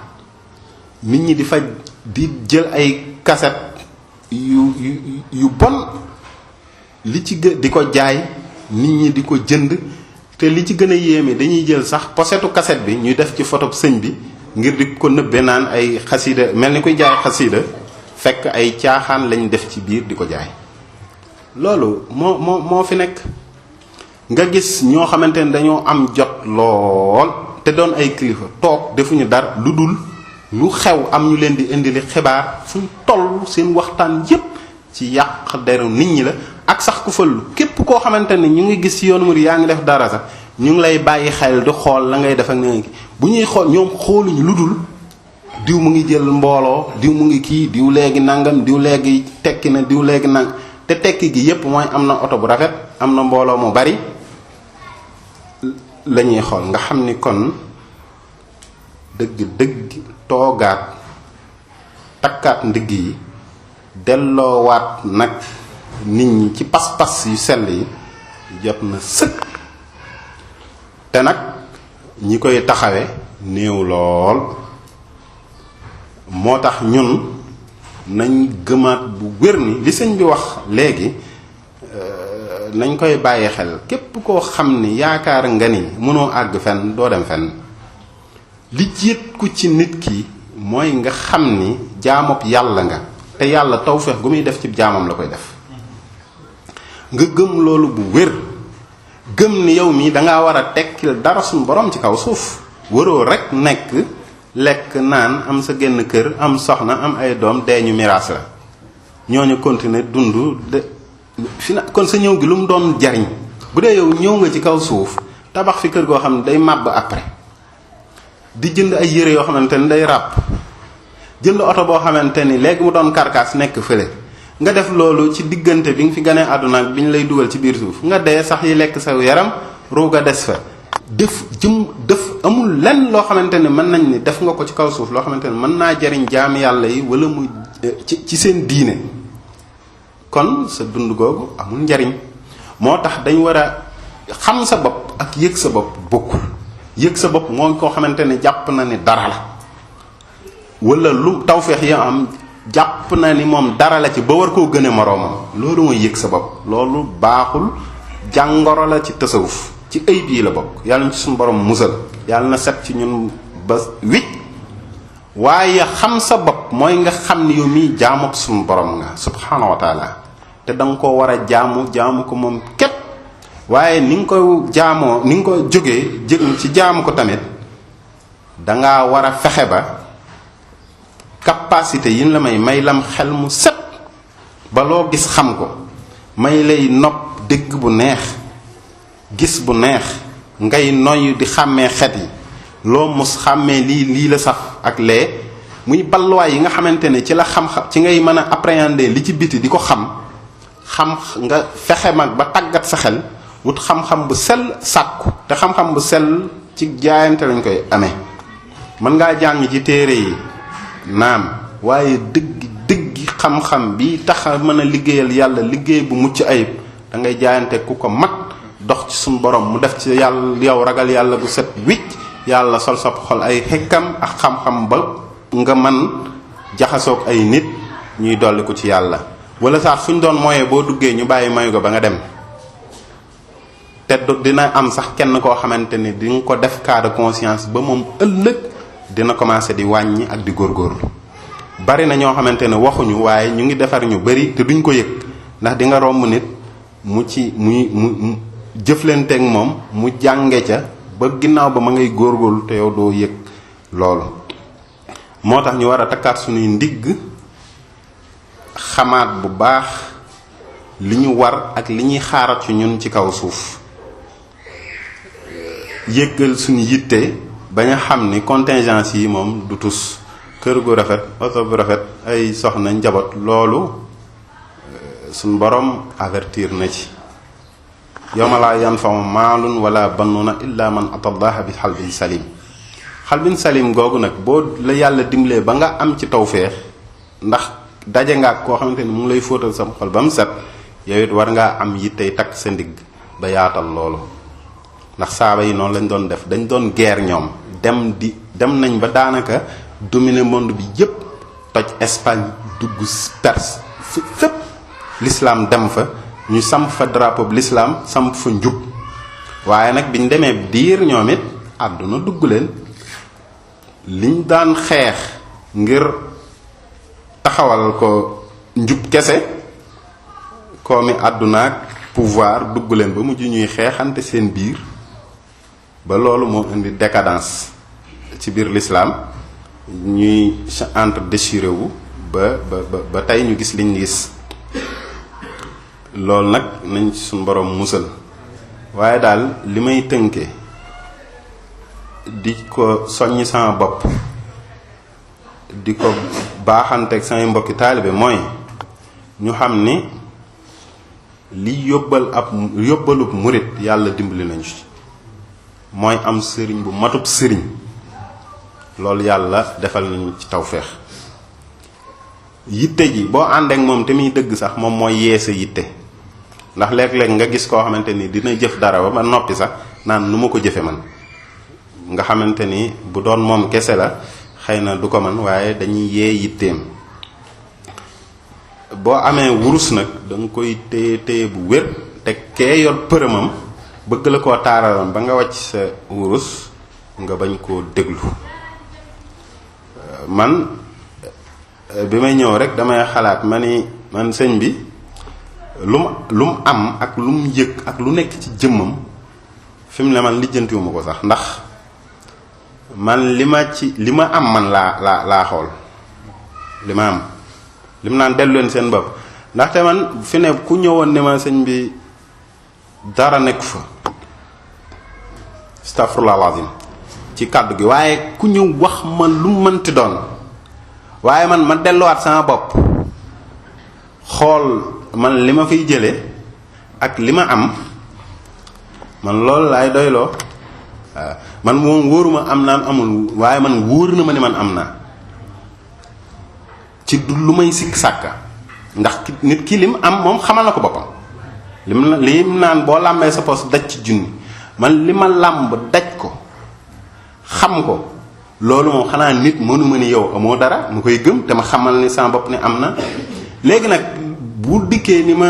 nit ñi di fa di jël ay cassette yu bon li ci di ko jaay nit ñi di ko jënd te li ci gën a yéeme dañuy jël sax posetu cassette bi ñu def ci photo sëñ bi ngir di ko nëbbe naan ay xasida mel ni koy jaay xasida fekk ay caaxaan lañ def ci biir di ko jaay. loolu moo fi nekk nga gis ñoo xamante ne dañoo am jot lool te doon ay kilifa toog defuñu dara lu dul lu xew am ñu leen di indili xibaar fuñ toll seen waxtaan yépp ci yàq deru nit ñi la. ak sax ku fëllu képp koo xamante ne ñu ngi gis ci yoonu murid yaa ngi def dara sax ñu ngi lay bàyyi xel di xool la ngay def ak nga bu ñuy xool ñoom xooluñu lu dul diw mu ngi jël mbooloo diw mu ngi kii diw léegi nangam diw léegi tekki na diw léegi nang te tekki gi yépp mooy am na oto bu rafet am na mbooloo mu bari la ñuy xool nga xam ni kon dëgg toogaat takkaat ndigg yi delloowaat nag nit ñi ci pas-pas yu sell yi jot na sëkk te nag ñi koy taxawe néew lool moo tax ñun nañ gëmaat bu wér ni li sëñ bi wax léegi nañ koy bàyyi xel képp koo xam ni yaakaar nga ni mënoo àgg fenn doo dem fenn li jiit ku ci nit ki mooy nga xam ni jaamop yàlla nga te yàlla tawfeex gu muy def ci jaamam la koy def nga gëm loolu bu wér gëm ni yow mii dangaa war a tekkil dara suñu borom ci kaw suuf waroo rek nekk lekk naan am sa genn kër am soxna am ay doom dee ñu miraas la ñooñu continuer dund de kon sa ñëw gi lu mu doon jariñ bu dee yow ñëw nga ci kaw suuf tabax fi kër goo xam ne day màbb après di jënd ay yére yoo xamante ni day ràpp jënd oto boo xamante ni léegi mu doon karkaas nekk fële nga def loolu ci diggante bi nga fi ganee àdduna ak bi ñu lay dugal ci biir suuf nga dee sax yi lekk sa yaram ruuga des fa def amul lenn loo xamante ne mën nañ ni def nga ko ci kaw suuf loo xamante ne mën naa jariñ jaam yàlla yi wala mu ci seen diine kon sa dund googu amul njariñ moo tax dañ war a xam sa bopp ak yëg sa bopp bokkul yëg sa bopp moo koo xamante ne jàpp na ni dara la wala lu tawfeex yi am jàpp na ni moom dara la ci ba war koo gëne moroomam loolu mooy yëg sa bopp loolu baaxul jàngoro la ci tasawuf ci ayib yi la bokk yàlla na ci suñu borom musal yàlla na set ci ñun ba wicc waaye xam sa bopp mooy nga xam ni yow mii jaamu suñu borom nga subhaanahu wa taala te da nga koo war a jaamu ko moom képp waaye ni nga ko jaamoo ni nga ko jógee jëm ci jaamu ko tamit dangaa war a fexe ba capacité yi la may lam xel mu set ba loo gis xam ko may lay nopp dégg bu neex gis bu neex ngay noy di xàmmee xet yi loo mos xàmmee lii la saf ak lee muy balluwaay yi nga xamante ne ci la xam-xam ci ngay mën a appréhender li ci biti di ko xam nga fexe mag ba tàggat sa xel wut xam-xam bu sell sàkku te xam-xam bu sell ci jaayante lañ koy amee mën ngaa jàng ci téere yi naam waaye dëggi xam-xam bi tax a mën a liggéeyal yàlla liggéey bu mucc ayib da ngay jaayante ku ko mat dox ci suñu borom mu def ci yàlla yow ragal yàlla gu set wicc yàlla sol sa xol ay xekkam ak xam-xam ba nga man jaxasoog ay nit ñuy dolli ko ci yàlla wala sax fu ñu doon mooyee boo duggee ñu bàyyi mayu ko ba nga dem te dina am sax kenn koo xamante ni di nga ko def cas de conscience ba moom ëllëg dina commencer di wàññi ak di góorgóorlu. bari na ñoo xamante ne waxuñu waaye ñu ngi defar ñu bari te duñ ko yëg ndax di nga romb nit mu jëflanteeg moom mu jànge ca ba ginnaaw ba ma ngay góorgóorlu te yow doo yëg loolu. moo tax ñu war a takkaat suñuy ndigg xamaat bu baax li ñu war ak li ñuy xaarat ci ñun ci kaw suuf yëggal suñu yitte bañ a xam ni contingence yi moom du tus kër gu rafet oto bu rafet ay soxna njaboot loolu suñ borom avertir na ci yawma laa yanfa'u maalun wala banuna illa man atallaha bi xalbin salim. xalbin salim googu nag boo la yàlla dimbalee ba nga am ci tawféex ndax daje nga ak koo xamante ni mu ngi lay fóotal sam xol ba mu set yow it war ngaa am yittey takk sa ndigg ba yaatal loolu. ndax saaba yi noonu lañ doon def dañ doon guerre ñoom dem nañ ba daanaka dominer monde bi yépp toj Espagne dugg Perse fépp l'islam dem fa ñu samp fa drapeau bi l'islam samp fa njub waaye nag biñ demee diir ñoom it àdduna dugg leen liñ daan xeex ngir taxawal ko njub kese koomi àdduna ak pouvoir dugg leen ba mujj ñuy xeexante seen biir ba loolu moo indi décadence ci biir l'islam ñuy entre déchiré wu ba tey ñu gis liñ gis loolu nag nañ ci suñu borom musal. waaye daal li may tënke di ko soññ sama bopp di ko baaxanteeg samay mbokki taalibe mooy ñu xam ni li yóbbalub murit yàlla dimbali nañu ci mooy am sëriñ bu matub sëriñ loolu yàlla defal nañu ci tawféex. yitte ji boo àndeek moom te muy dëgg sax moom mooy yee sa yitte ndax léeg-léeg nga gis koo xamante ni dina jëf dara ba noppi sax naan nu ma ko jëfe man nga xamante ni bu doon moom kese la xëy na du ko man waaye dañuy yee yitteem. boo amee wurus nag da nga koy téye bu wér te kee yor përëmam bëgg la koo taaralam ba nga wàcc sa wurus nga bañ koo déglu. man bi may ñëw rek damay xalaat ma ni man sëñ bi lu mu am ak lu mu yëg ak lu nekk ci jëmmam fi mu ne man lijjantiwuma ko sax ndax man li ma am man laa xool li ma am li mu naan dellu leen seen bopp ndaxte man fi ne ku ñëwoon ne ma sëñ bi dara nekk fa astaghfirullah alazim ci kàddu gi waaye ku ñëw wax ma lu mënti doon waaye man ma delluwaat sama bopp xool man li ma fiy jële ak li ma am man loolu laay doyloo waaw man moom wóoruma am naan amul waaye man wóor na ma ne man am naa ci du lu may sikk sàkka ndax nit ki lim am moom xamal na ko boppam lim naan boo làmbee sa poos daj ci junni man li ma làmb daj ko xam ko loolu moom xanaa nit mënuma ni yow amoo dara mu koy gëm te ma xamal ni sama bopp ne am na léegi nag bu dikkee ni ma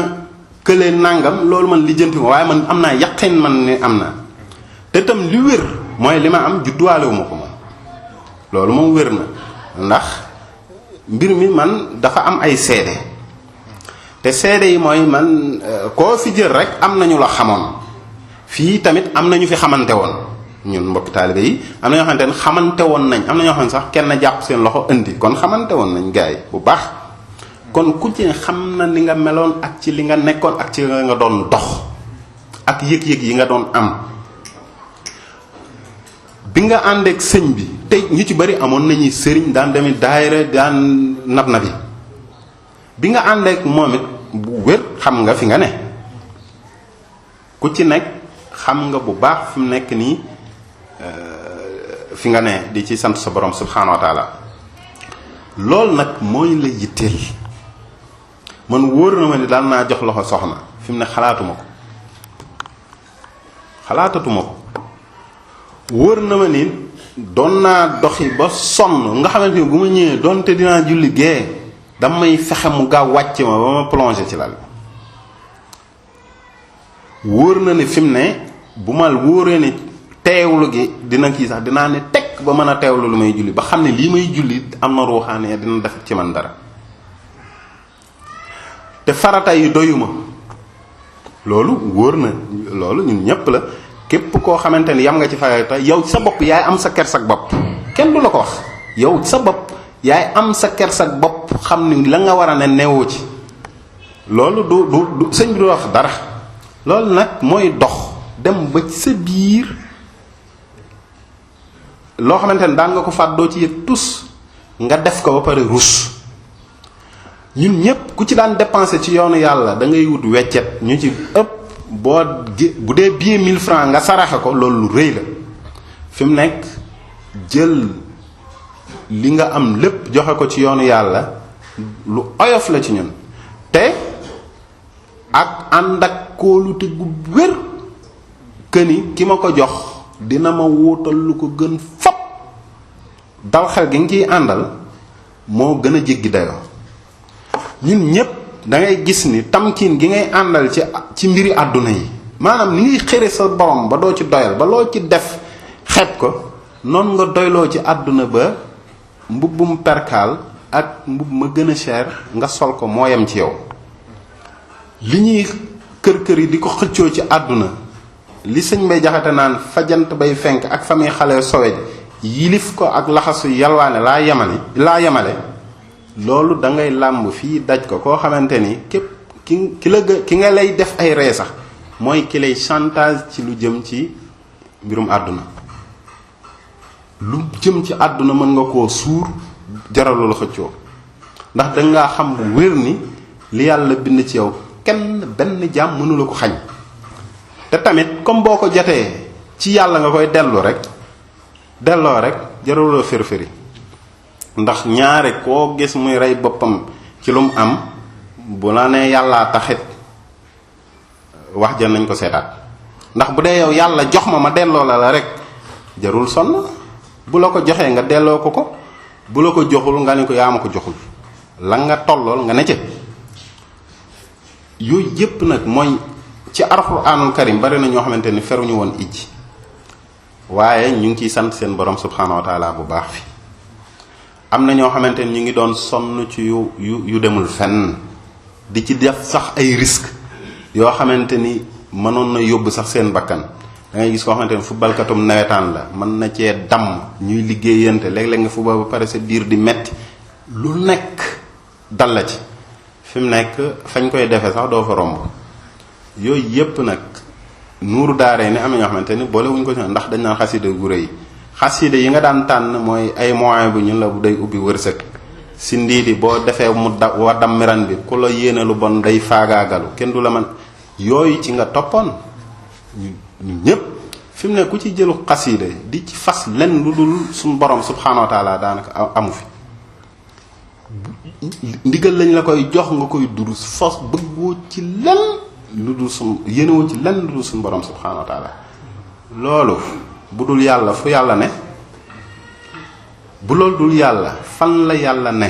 këlee nàngam loolu man lijjanti ma waaye man am naa yaqin man ne am na te tam li wér mooy li ma am judduwaalewu ma ko moom loolu moom wér na ndax mbir mi man dafa am ay seede te seede yi mooy man koo fi jël rek am nañu la xamoon fii tamit am nañu fi xamante woon ñun mbokki taalibe yi am na ñoo xamante ne xamante woon nañ am na ñoo xam ne sax kenn jàpp seen loxo indi kon xamante woon nañ gaay bu baax kon ku ci xam na li nga meloon ak ci li nga nekkoon ak ci nga doon dox ak yëg-yëg yi nga doon am bi nga àndeek sëñ bi tey ñu ci bari amoon nañuy sëriñ daan demee daayira daan nab bi nga àndeek moom it bu wér xam nga fi nga ne ku ci nekk xam nga bu baax fi mu nekk nii fi nga ne di ci sant sa borom subhanahu wa taala loolu nag mooy la yitteel man wóor na ma ni daan naa jox loxo soxna fi mu ne xalaatatuma ko wóor na ma ni doon naa doxi ba sonn nga xamante ni bu ma ñëwee doonte dinaa julli gee damay fexe mu gaaw wàcc ma ba ma plongé ci lal wóor na ne fi mu ne bu ma wóoree ne teewlu gi dina kii sax dinaa ne teg ba mën a teewlu lu may julli ba xam ne lii may julli am na ruuxaane dina def ci man dara te farata yi doyuma loolu wóor na loolu ñun ñépp la képp koo xamante ni yam nga ci farata yow sa bopp yaay am sa kersak bopp kenn du la ko wax yow sa bopp yaay am sa kersak bopp xam ni la nga war a ne newoo ci loolu du sëñ bi du wax dara loolu nag mooy dox dem ba ci sa biir loo xamante ne daan nga ko fàddoo ci yëg tus nga def ko ba pare rus ñun ñépp ku ci daan dépenser ci yoonu yàlla da ngay wut weccet ñu ci ëpp bu dee billet 1000 francs nga saraxe ko loolu lu rëy la fi mu nekk jël li nga am lépp joxe ko ci yoonu yàlla lu oyof la ci ñun te ak ànd ak kóolute gu wér këni ki ma ko jox dina ma wóotal lu ko gën fop dal xel gi nga ciy àndal moo gën a jéggi dayoo ñun ñépp da ngay gis ni tamkiin gi ngay àndal ci mbiri àdduna yi maanaam ni ngay xëre sa borom ba doo ci doyal ba loo ci def xeeb ko noonu nga doyloo ci àdduna ba mbubbum perkaal ak mbubb ma gën a cher nga sol ko moo yem ci yow li ñuy kër yi di ko xëccoo ci àdduna li sëñ bay jaxate naan fajant bay fenk ak fa muy xale sowe yilif ko ak laxasu yalwaane laa yemale loolu da ngay làmb fii daj ko koo xamante ni képp ki nga lay def ay ree sax mooy ki lay chantage ci lu jëm ci mbirum àdduna lu jëm ci àdduna mën nga koo suur jaralu la xëccoo ndax dangaa xam bu wér ni li yàlla bind ci yow kenn benn jaam mënula ko xañ te tamit comme boo ko jotee ci yàlla nga koy delloo rek jaraloo fër-fëri ndax ñaare koo gis muy rey boppam ci lu mu am bu la nee yàllaa taxit wax ja nañ ko seetaat ndax bu dee yow yàlla jox ma delloo la rek jarul sonn bu la ko joxee nga delloo ko bu la ko joxul nga ne ko yaa ma ko joxul la nga tollool nga ne ca yooyu yépp nag mooy ci alxuraanul karim bari na ñoo xamante ni feruñu woon ijji waaye ñu ngi ciy sant seen borom subhaanahu wa taala bu baax fi am na ñoo xamante ni ñu ngi doon sonn ci yu demul fenn di ci def sax ay risque yoo xamante ni mënoon na yóbbu sax seen bakkan da ngay gis koo xamante ni footballkatum nawetaan la mën na cee damm ñuy liggéeyante léeg-léeg nga football ba pare sa biir di metti lu nekk dal la ci fi mu nekk fañ koy defee sax doo fa romb yooyu yépp nag nuuru daaree ni am na ñoo xamante ni boole wuñ ko ci ndax dañ naan xasida gu rëy xasida yi nga daan tànn mooy ay moyen bi ñun la bu day ubbi wërsëg si ndiidi boo defee mu wa dammiran bi ku la yéene lu bon day faagaagalu kenn du la man yooyu ci nga toppoon ñu ñépp fi mu ne ku ci jëlu xasida di ci fas lenn lu dul suñ borom subhaanahu wa taala daanaka amu fi ndigal lañ la koy jox nga koy durus fas bëggoo ci lenn lu dul yéenewoo ci lenn lu dul suñ borom subhaanahu wa taala loolu bu dul yàlla fu yàlla ne bu loolu dul yàlla fan la yàlla ne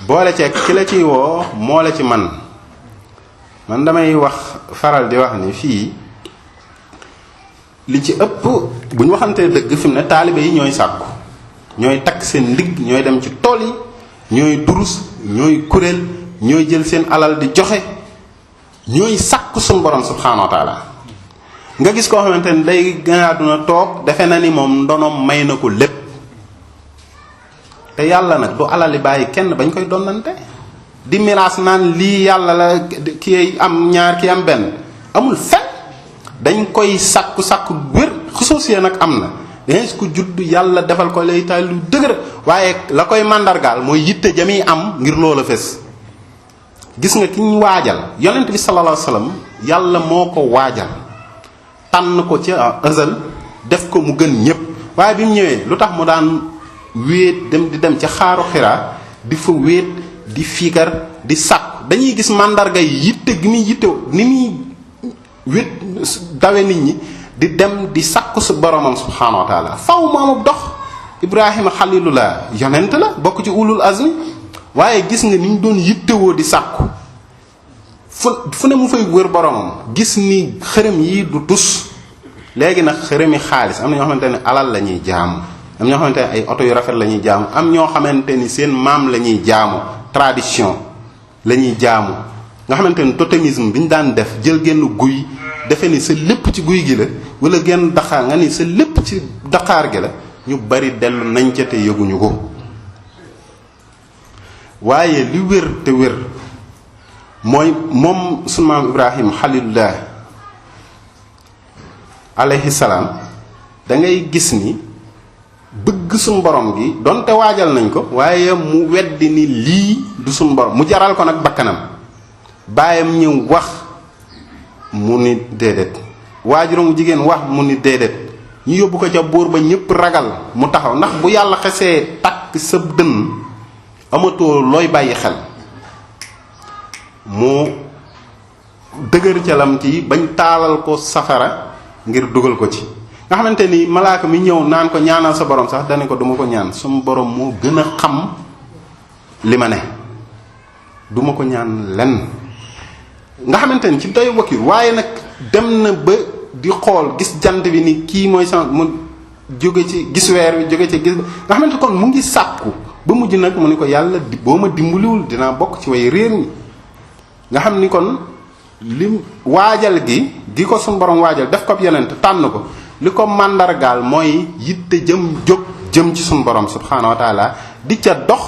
boole ceeg ki la ciy woo moo la ci man damay wax faral di wax ni fii li ci ëpp bu ñu waxantee dëgg fi mu ne taalibe yi ñooy sàkku ñooy takk seen ndigg ñooy dem ci tool yi ñooy durus ñooy kuréel ñooy jël seen alal di joxe ñooy sàkku suñu borom subhaanahu wa taala nga gis koo xamante ni day gën a àdduna toog defe na ni moom ndonoom may na ko lépp te yàlla nag du alali bàyyi kenn bañ koy donnante di miraas naan lii yàlla la ki am ñaar ki am benn amul fen dañ koy sàkku wér xusoosiyee nag am na dangay ko judd yàlla defal ko lay taal lu dëgër waaye la koy màndargaal mooy yitte jami am ngir loola fes gis nga ki ñu waajal yonent bi sallallahu alayhi wasallam yàlla moo ko waajal tànn ko ci azal def ko mu gën ñépp waaye bi mu ñëwee lu tax mu daan wéet di dem ci xaaru Xiraa di fa wéet di fiikar di sàkku dañuy gis màndarga yi yitte gi muy yitte ni muy wéet dawe nit ñi di dem di sàkku su boromam subhaanahu wa taala faw maamub dox Ibrahima xalilullah yonent la bokk ci ulul azmi waaye gis nga ni mu doon yittewoo di sàkku fu ne mu fay wër boromam, gis ni xërëm yi du tus. léegi nag xërëmi xaalis am na ñoo xamante ne alal la ñuy jaamu, am ñoo xamante ne ay oto yu rafet la ñuy jaamu, am ñoo xamante ni seen maam la ñuy jaamu, tradition la ñuy jaamu. nga xamante ni totémisme bi ñu daan def, jël genn guy defe ni sa lépp ci guy gi la, wala genn daqaar nga ni sa lépp ci daqaar gi la, ñu bari dellu nañ ca te yëguñu ko. waaye li wér te wér mooy moom sunu maam Ibrahim xalilullah alayhi salaam, da ngay gis ni bëgg suñu borom gi donte waajal nañ ko, waaye mu weddi ni lii du suñu borom, mu jaral ko nag bakkanam. baayam ñëw wax mu ni déedéet, waajuramu jigéen wax mu ni déedéet, ñu yóbbu ko ca buur ba ñëpp ragal mu taxaw, ndax bu yàlla xesee takk sa dënn amatoo looy bàyyi xel. mu dëgër ca lam ci bañ taalal ko safara ngir dugal ko ci, nga xamante ni malaaka mi ñëw naan ko ñaanal sa borom sax dane ko duma ko ñaan, suma borom moo gën a xam li ma ne, duma ko ñaan lenn. nga xamante ni ci doy wakil, waaye nag dem na ba di xool gis jant bi ni kii mooy sama, mu jóge ci gis weer wi, jóge ci gis, nga xamante kon mu ngi sàkku ba mujj nag mu ni ko yàlla boo ma dimbaliwul dinaa bokk ci way réer ñi. nga xam ni kon lim waajal gi ko suñu borom waajal def ko yonent tànn ko, li ko màndargaal mooy yitte jóg jëm ci suñu borom subhaanahu wa taala, di ca dox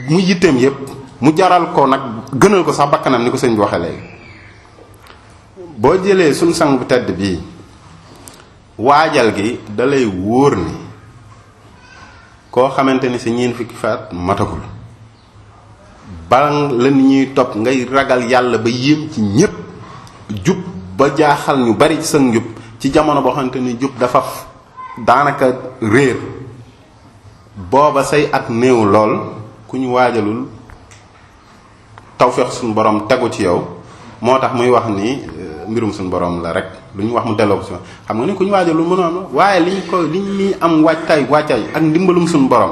mu yitteem yépp, mu jaral ko nag gënal ko sax bakkanam ni ko sëñ bi waxee léegi. boo jëlee suñu sang bu tedd bii, waajal gi dalay wóor ni koo xamante ni sa ñeent fukki faat matagul, bala la ni ñuy topp ngay ragal yàlla ba yéem ci ñépp, jub ba jaaxal ñu bari ci sa njub, ci jamono boo xamante ni jub dafa daanaka réer, booba say at néew lool, ku ñu waajalul tawfeex suñu borom tegu ci yow. moo tax muy wax ni mbirum suñu borom la rek, lu ñu wax mu delloo ko si xam nga ni ku ñu waajalul mënoo am, waaye liñ ñuy am wàccaay ak ndimbalum suñu borom,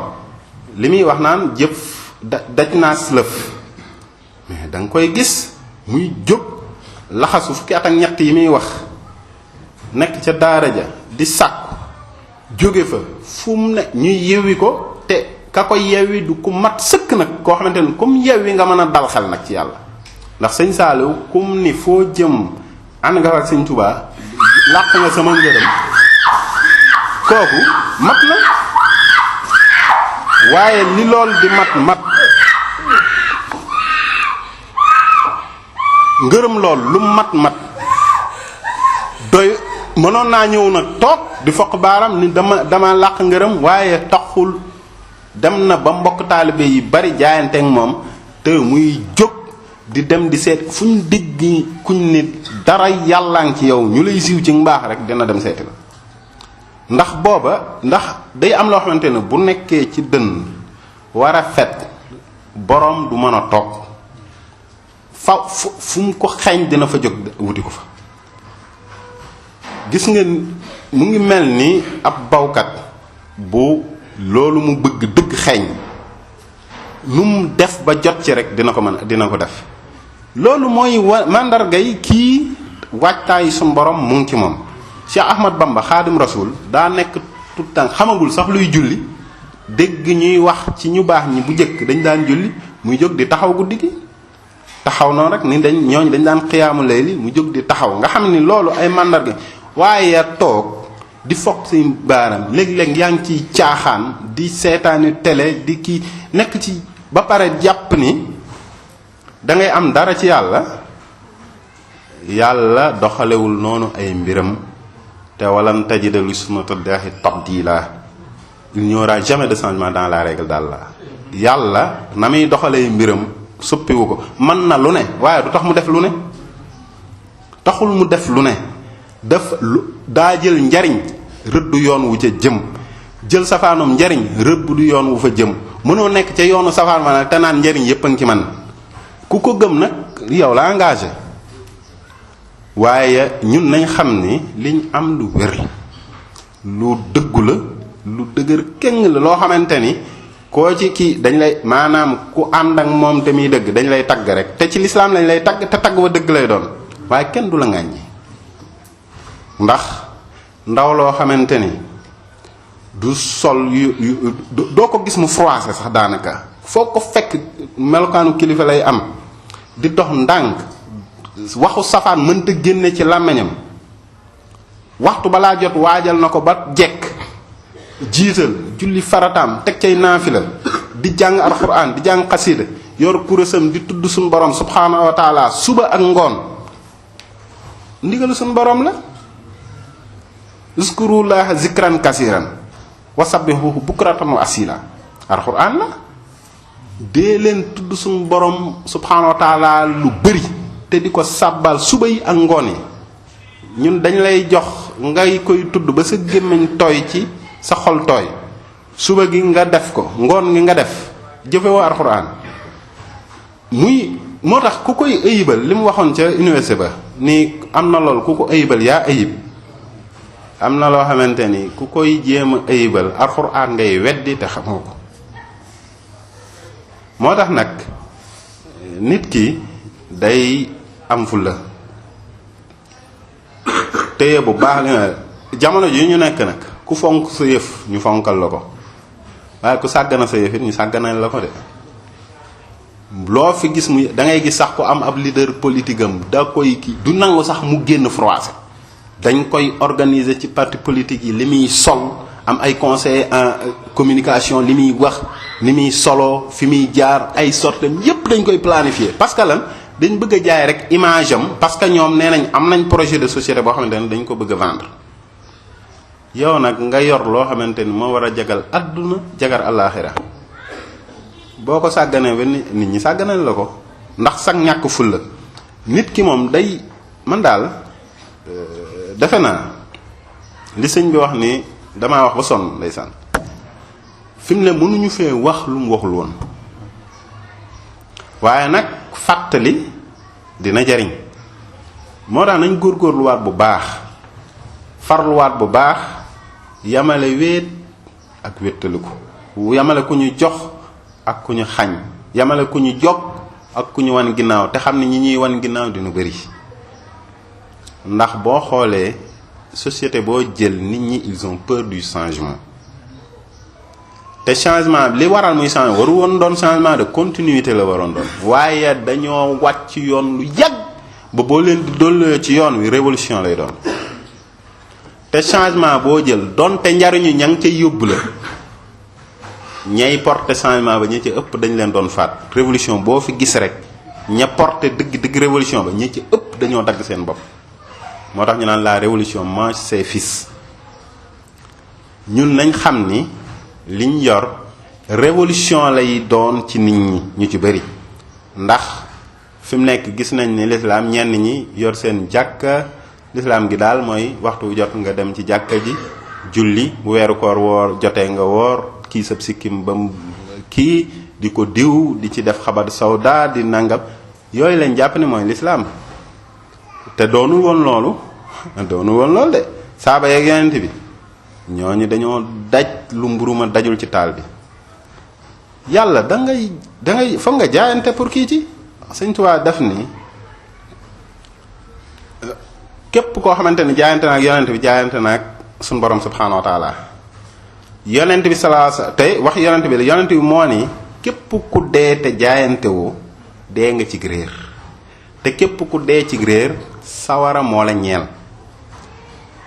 li muy wax naan jëf daj naa lëf, mais da nga koy gis muy jóg laxasu fukki at ak ñett yi muy wax, nekk ca daara ja di sàkku, jóge fa fu mu ne ñuy yewwi ko, te ka koy yewwi du ku mat sëkk nag, koo xamante ni comme yewwi nga mën a dal xel nag ci yàlla. ndax sëñ Saaliw kum ni foo jëm ànd nga ak sëñ Tuubaa làq nga sama ngërëm, kooku mat na. waaye li lool di mat ngërëm lool lu mat doy, mënoon naa ñëw nag toog di foq baaram ni dama làq ngërëm, waaye taxul dem na ba mbokk taalibe yi bari jaayanteek moom, te muy jóg di dem di seet fu ñu digg kuñ ni dara yàllaa ngi ci yow, ñu lay siiw ci mbaax rek dina dem seeti la. ndax day am loo xamante ne bu nekkee ci dënn war a fet, boroom du mën a toog fu mu ko xeeñ dina fa jóg wuti ko fa. gis nga mu ngi mel ni ab bawkat bu loolu mu bëgg dëgg xeeñ, nu mu def ba jot ci rek dina ko def. loolu mooy màndargay kii waajtaayu suñu borom mu ngi ci moom. Cheikh Ahmad Bamba Xaadim Rasul daa nekk tout temps xamagul sax luy julli, dégg ñuy wax ci ñu baax ñi bu njëkk dañ daan julli, muy jóg di taxaw guddi gi, taxaw noonu rek ni ñooñu dañ daan xiyaamu layli, mu jóg di taxaw, nga xam ni loolu ay màndarga. waaye toog di foog si baaram, léeg-léeg yaa ngi ciy caaxaan di seetaani télé di kii nekk ci ba pare jàpp ni da ngay am dara ci yàlla doxalewul noonu ay mbiram, te walan tajida li sunnatillahi tabdila, il n'y aura jamais de changement dans la règle d'Allah. yàlla na muy doxalee mbiram suppiwu ko, mën na lu ne, waaye du tax mu def lu ne, taxul mu def lu ne, daa jël njariñ rëddu yoon wu ca jëm, jël safaanum njariñ rëbb du yoon wu fa jëm. mënoo nekk ca yoonu safaan ma nag te naan njariñ yépp a ngi ci man, ku ko gëm nag yow la engagé. waaye ñun nañ xam ni liñ am lu wér la, lu dëggu la, lu dëgër kéng la, loo xamante ni koo ci kii dañ lay maanaam ku ànd ak moom te muy dëgg dañ lay tagg rek te ci lislaam lañ lay tagg te tagg wa dëgg lay doon waaye kenn du la ŋàññi ndax ndaw loo xamante ni du sol yu doo ko gis mu froissé sax daanaka foo ko fekk melokaanu kilifa lay am di dox ndànk waxu safaan mënta génne ci làmmiñam waxtu balaa jot waajal na ko ba jekk jiital julli farataam teg cay naafila di jàng alxuraan di jàng xasida yor kurésam di tudd suñu borom subhaanahu wa taala suba ak ngoon ndigalu suñu borom la uzkurullaha zikran kasiran wasabbihuhu bukratan wa asila alxuraan la dee leen tudd suñu borom subhaanahu wa taala lu bëri te di ko sàbbal suba yi ak ngoon yi ñun dañ lay jox ngay koy tudd ba sa gémmiñ tooy ci sa xol tooy suba gi nga def ko ngoon gi nga def jëfewoo alxuraan muy moo tax ku koy ayibal li mu waxoon ca université ba ni am na lool ku ko ayibal yaa ayib am na loo xamante ni ku koy jéem a ayibal alxuraan ngay weddi te xamoo ko moo tax nag nit ki day am fulla téye bu baax li nga jamono ji ñu nekk nag ku fonk sa yëf ñu fonkal la ko waaye ku sàggana sa yëf it ñu sàgganal la ko de loo fi gis mu da ngay gis sax ku am ab leader politique am da koy kii du nangu sax mu génn froissé dañ koy organiser ci parti politique yi li muy sol am ay conseil en communication li muy wax ni muy solo fi muy jaar ay sortem yépp dañ koy planifier parce que lan dañ bëgg a jaay rek image am parce que ñoom nee nañ am nañ projet de société boo xamante ne dañ ko bëgg a vendre yow nag nga yor loo xamante ni moo war a jagal adduna jagar àllaaxira boo ko sàgganee ba nit ñi sàgganeel la ko ndax sax ñàkk fulla nit ki moom day man daal defe naa li sëñ bi wax ni damaa wax ba sonn ndeysaan fi mu ne mënuñu fee wax lu mu waxul woon waaye nag fàttali dina jariñ moo tax nañ góorgóorluwaat bu baax farluwaat bu baax yamale wéet ak wéttaliku yamale ku ñu jox ak ku ñu xañ yamale ku ñu jog ak ku ñu wan ginnaaw te xam ne ñi ñuy wan ginnaaw dina bëri ndax boo xoolee société boo jël nit ñi ils ont peur du changement te changement li waral muy changement waru woon doon changement de continuité la waroon doon waaye dañoo wàcc yoon lu yàgg ba boo leen di dollee ci yoon wi révolution lay doon te changement boo jël donte njariñu ña ngi cay yóbbu la ñay porté changement ba ña ci ëpp dañ leen doon faat révolution boo fi gis rek ña porté dëgg révolution ba ña ci ëpp dañoo dagg seen bopp moo tax ñu naan la révolution mange ses fils ñun nañ xam ni liñ yor révolution lay doon ci nit ñi ñu ci bëri ndax fi mu nekk gis nañ ni lislaam ñenn ñi yor seen jàkka lislaam gi daal mooy waxtu jot nga dem ci jàkka ji julli bu weeru koor woor jotee nga woor kii sab sikkim ba mu kii di ko diw di ci def xabar sawda di nangam yooyu lañ jàpp ni mooy lislaam te doonul woon loolu de saaba yeeg yonent bi ñooñu dañoo daj lu mburuma dajul ci taal bi yàlla da ngay foog nga jaayante pour kii ci Sëñ Tuubaa def ni képp koo xamante ni jaayante naag yonent bi jaayante naag suñu borom subhaanahu wa taala yonent bi salaa tey wax yonent bi la yonent bi moo ni képp ku dee te jaayante woo dee nga ci réer te képp ku dee ci réer sawara moo la ñeel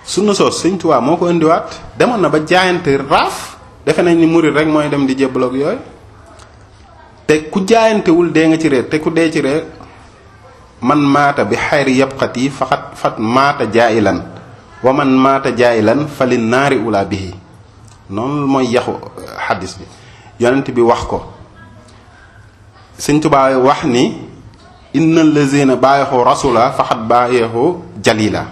sunna soos Sëñ Tuubaa moo ko indiwaat demoon na ba jaayante raaf defe nañ ni murid rek mooy dem di jébbaloog yooyu te ku jaayantewul dee nga ci réer te ku dee ci réer man maata bi xayri yabqati fat maata jaayilan wa man maata jaayilan fa li naari ula bihi noonu mooy yaxu xaddis bi yonent bi wax ko Sëñ Tuubaa wax ni inna lazina baayaxu rasula faxat baayaxu jalila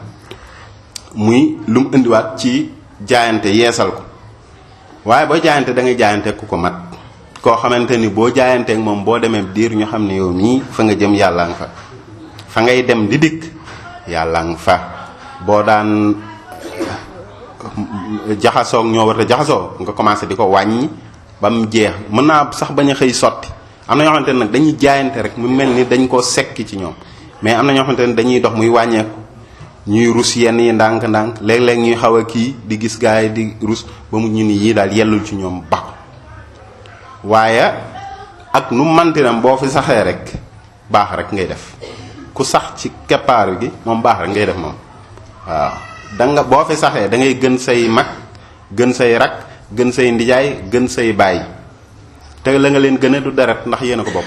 muy lu mu indiwaat ci jaayante yeesal ko waaye boo jaayante da ngay jaayante ku ko mat koo xamante ni boo jaayanteek moom boo demee diir ñu xam ne yow mii fa nga jëm yàlla nga fa ngay dem di dikk yàlla nga fa boo daan jaxasoog ñoo war a jaxasoo nga commencé di ko wàññi ba mu jeex mën naa sax bañ a xëy sotti. am na ñoo xamante ne nag dañuy jaayante rek mu mel ni dañ koo sekki ci ñoom mais am na ñoo xamante ne dañuy dox muy wàññeeku ñuy rus yenn yi ndànk-ndànk léeg-léeg ñuy xaw a kii di gis gars yi di rus ba mu ñu ni yii daal yellul ci ñoom ba waaye ak nu mantinam boo fi saxee rek baax rek ngay def ku sax ci keppaar gi moom baax rek ngay def moom waaw danga boo fi saxee da ngay gën say mag gën say rak gën say ndijaay gën say baay te la nga leen gëne du deret ndax yéen a ko bokk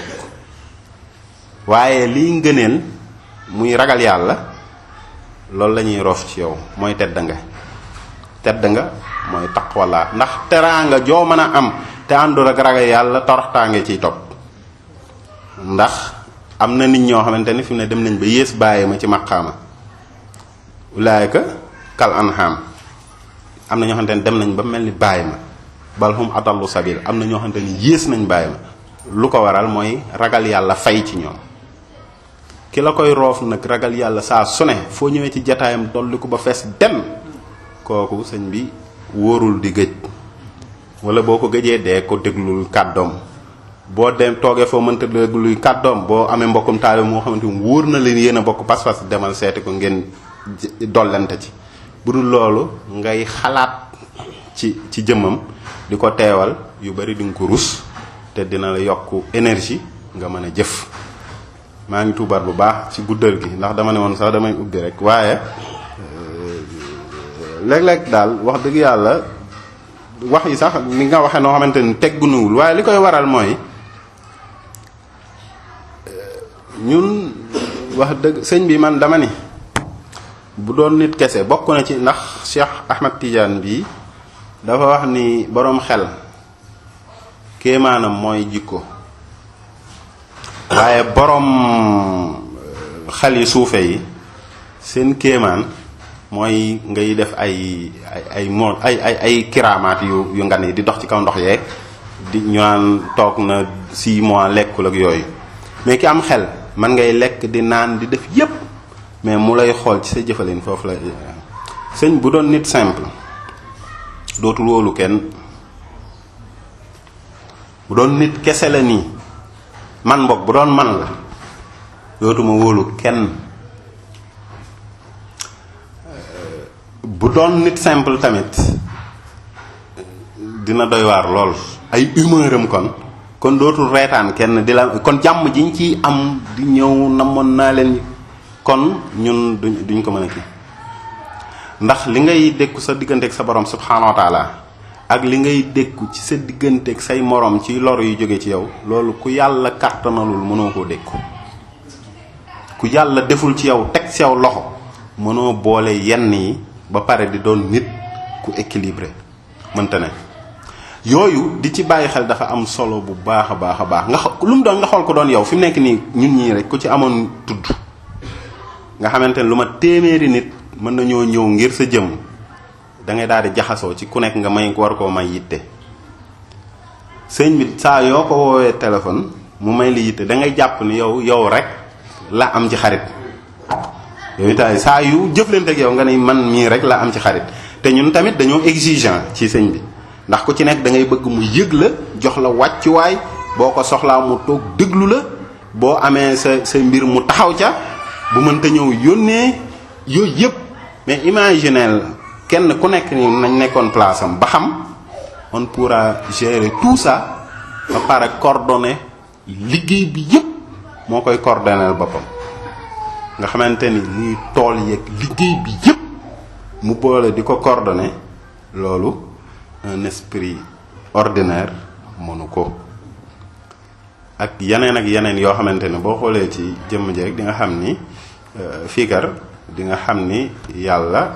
waaye liy ngëneel muy ragal yàlla loolu la ñuy roof ci yow mooy tedd nga mooy taqwallah ndax teraanga joo mën a am te àndul ak ragal yàlla toroxtaange ciy topp ndax am na nit ñoo xamante ni fi mu ne dem nañ ba yées bàyyi ma ci maqaama ulaayka kal anham am na ñoo xamante ni dem nañ ba mel ni bàyyi ma bal hum adallu sabil am na ñoo xamante ni yées nañ bàyyi ma lu ko waral mooy ragal yàlla fay ci ñoom ki la koy roof nag ragal yàlla saa su ne foo ñëwee ci jataayam dolli ko ba fees dem kooku sëñ bi wóorul di gëj wala boo ko gëjee dee ko déglul kàddoom boo dem toogee foo mënta déglul kàddoom boo amee mbokkum taalibe moo xamante ni wóor na leen yéen a bokk pas-pas demal seeti ko ngeen dollante ci bu dul loolu ngay xalaat ci jëmmam di ko teewal yu bari di nga ko rus te dina la yokk énergie nga mën a jëf maa ngi tuubaat bu baax ci guddal gi ndax dama ne woon sax damay ubbi rek waaye léeg-léeg daal wax dëgg yàlla wax yi sax ni nga waxee noo xamante ni teggunuwul waaye li koy waral mooy ñun wax dëgg sëñ bi man dama ni bu doon nit kese bokk na ci ndax Cheikh Ahmad Tidiane bi dafa wax ni boroom xel kéemaanam mooy jikko waaye boroom xel yi suufe yi seen kéemaan mooy ngay def ay kiraamaat yu ngan yi di dox ci kaw ndox yeeg di ñu naan toog na 6 mois lekkul ak yooyu mais ki am xel man ngay lekk di naan di def yépp mais mu lay xool ci sa jëfalin foofu la sëñ bu doon nit simple dootul wóolu kenn bu doon nit kese la nii man mbokk bu doon man la dootuma wóolu kenn bu doon nit simple tamit dina doy waar lool ay humeur am kon dootul reetaan kenn di la kon jàmm jiñ ciy am di ñëw namoon naa leen kon ñun duñ ko mën a kii ndax li ngay dékku sa digganteeg sa borom subhanahu wa taala ak li ngay dékku ci sa digganteeg say morom ci lor yu jóge ci yow loolu ku yàlla kàttanalul mënoo koo dékku ku yàlla deful ci yow teg ci yow loxo mënoo boole yenn yi ba pare di doon nit ku équilibré mënta ne yooyu di ci bàyyi xel dafa am solo bu baax a baax a baax nga lu mu doon nga xool ko doon yow fi mu nekk nii ñun ñii rek ku ci amoon tudd nga xamante ne lu ma téeméeri nit mën nañoo ñëw ngir sa jëm da ngay daal di jaxasoo ci ku nekk nga may war koo may yitte sëñ bi saa yoo ko woowee téléphone mu may li yitte da ngay jàpp ni yow rek la am ci xarit yow itam saa yu jëflante ak yow nga ne man mii rek la am ci xarit te ñun tamit dañoo exigeant ci sëñ bi ndax ku ci nekk da ngay bëgg mu yëg la jox la wàccuwaay boo ko soxlaa mu toog déglu la boo amee sa mbir mu taxaw ca bu mënta ñëw yónnee yooyu yëpp mais imaginez kenn ku nekk ni nañ nekkoon place am ba xam on pourra gérer tout ça ba pare coordonner liggéey bi yëpp moo koy coordonner boppam nga xamante ni muy tool yeeg liggéey bi yëpp mu boole di ko coordonner loolu un esprit ordinaire mënu ko ak yeneen yoo xamante ne boo xoolee ci jëmm ji rek di nga xam ni fikar di nga xam ni yàlla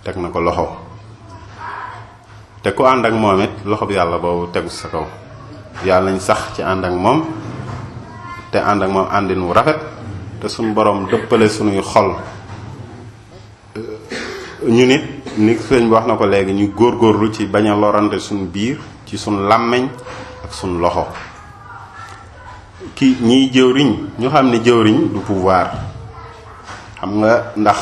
teg na ko loxo te ku ànd ak moom it loxo bi yàlla boobu tegu sa kaw yàlla nañ sax ci ànd ak moom te ànd ak moom àndin wu rafet te suñu borom dëppale suñuy xol ñu nit ni sëñ bi wax na ko léegi ñu góorgóorlu ci bañ a lorante suñu biir ci suñu làmmeñ ak suñu loxo ki ñiy jëwriñ ñu xam ni jëwriñ du pouvoir xam nga ndax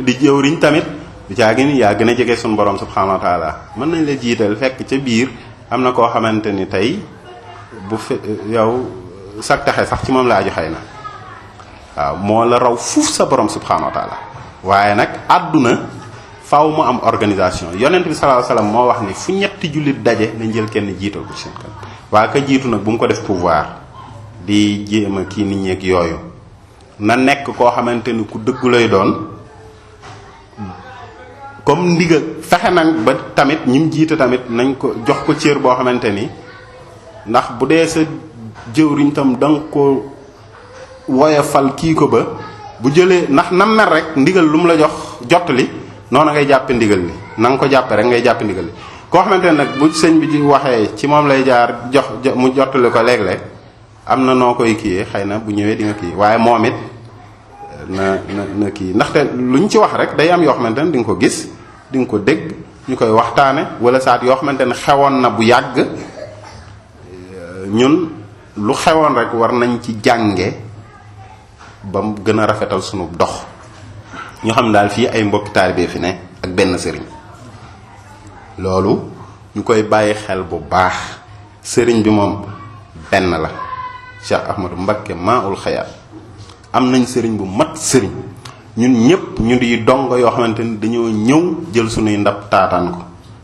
di jëwriñ tamit du caa gën yaa gën a jege suñu borom subhanahu wa taala mën nañ la jiital fekk ca biir am na koo xamante ni tey bu fe yow sag taxe sax ci moom laa aju xëy na waaw moo la raw fuuf sa borom subhanahu wa taala waaye nag àdduna faaw mu am organisation yonent bi sallallahu alayhi wasallam moo wax ni fu ñetti jullit daje nañ jël kenn jiital ko ci seen kanam waaye ka jiitu nag bu mu ko def pouvoir di jéem a kii nit ñeeg yooyu na nekk koo xamante ni ku dëggu lay doon comme ndigal fexe nag ba tamit ñim jiite tamit nañ ko jox ko cër boo xamante ni ndax bu dee sa jëwriñ tam da nga ko woyofal kii ko ba bu jëlee ndax nam mer rek ndigal lu mu la jox jottali noonu ngay jàppe ndigal li na nga ko jàppe rek ngay jàppe ndigal li koo xamante ne nag bu sëñ bi di waxee ci moom lay jaar jox mu jottali ko léeg-léeg am na noo koy kiyee xëy na bu ñëwee di nga kii waaye moom it na kii ndaxte luñ ci wax rek day am yoo xamante ne di nga ko gis di nga ko dégg ñu koy waxtaane wala saat yoo xamante ne xewoon na bu yàgg ñun lu xewoon rek war nañ ci jànge ba mu gën a rafetal sunu dox ñu xam daal fii ay mbokki taalibe fi ne ak benn sëriñ loolu ñu koy bàyyi xel bu baax sëriñ bi moom benn la Cheikh Ahmadou Mbacké Maoul Hayaat am nañ sëriñ bu mat sëriñ ñun ñëpp ñu di dongo yoo xamante ni dañoo ñëw jël sunuy ndab taataan ko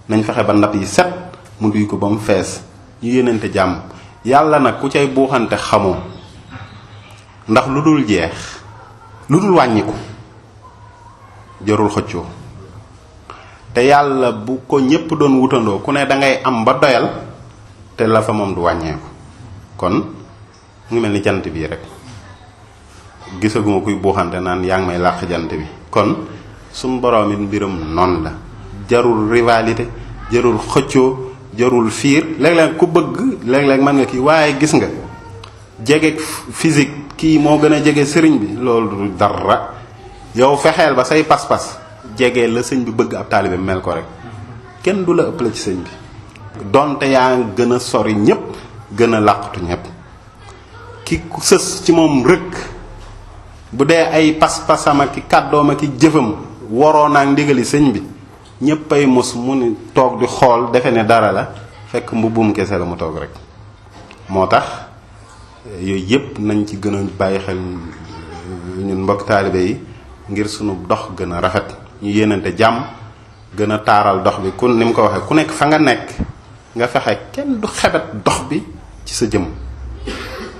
nañ fexe ba ndab yi set mu duy ko ba mu fees ñu yéenante jàmm yàlla nag ku cay buuxante xamoo ndax lu dul jeex lu dul wàññiku jarul xëccoo te yàlla bu ko ñépp doon wutandoo ku ne da ngay am ba doyal te la fa moom du wàññeeku kon mu ngi mel ni jant bii rek gisaguma kuy buuxante naan yaa ngi may làq jant bi kon suñ boroom it mbiram noonu la jarul rivalité jarul xëccoo jarul fiir léeg-léeg ku bëgg léeg-léeg mën nga kii waaye gis nga jege physique kii moo gën a jege sëriñ bi loolu du dara yow fexeel ba say pas-pas jege la sëñ bi bëgg ab taalibe mel ko rek kenn du la ëppale ci sëñ bi donte yaa gën a sori ñépp gën a làqatu ñépp ki ku sës ci moom rëkk bu dee ay pas-pasam ak ki kàddoom ak ki jëfam waroon ak ndigali sëñ bi ñépp ay mos mu ni toog di xool defe ne dara la fekk mbubbum kese la mu toog rek moo tax yooyu yépp nañ ci gën a bàyyi xel ñun mbokk taalibe yi ngir sunu dox gën a rafet ñu yéenante jàmm gën a taaral dox bi ku ni mu ko waxee ku nekk fa nga nekk nga fexe kenn du xebet dox bi ci sa jëm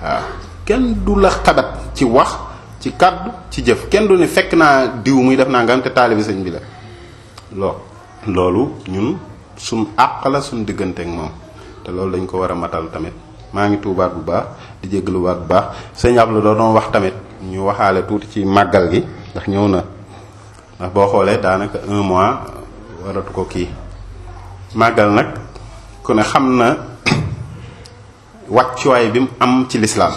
waaw kenn du la xebet ci wax ci kàddu ci jëf kenn du ne fekk naa diw muy def naa nga am te taalibe sëñ bi la loolu ñun suñ àq la suñ diggante ak moom te loolu dañ ko war a matal tamit maa ngi tuubaat bu baax di jéggaluwaat bu baax sëñ Abdou doon wax tamit ñu waxaale tuuti ci màggal gi ndax ñëw na ndax boo xoolee daanaka 1 mois waratu ko kii màggal nag ku ne xam na wàccuwaay bi mu am ci lislaam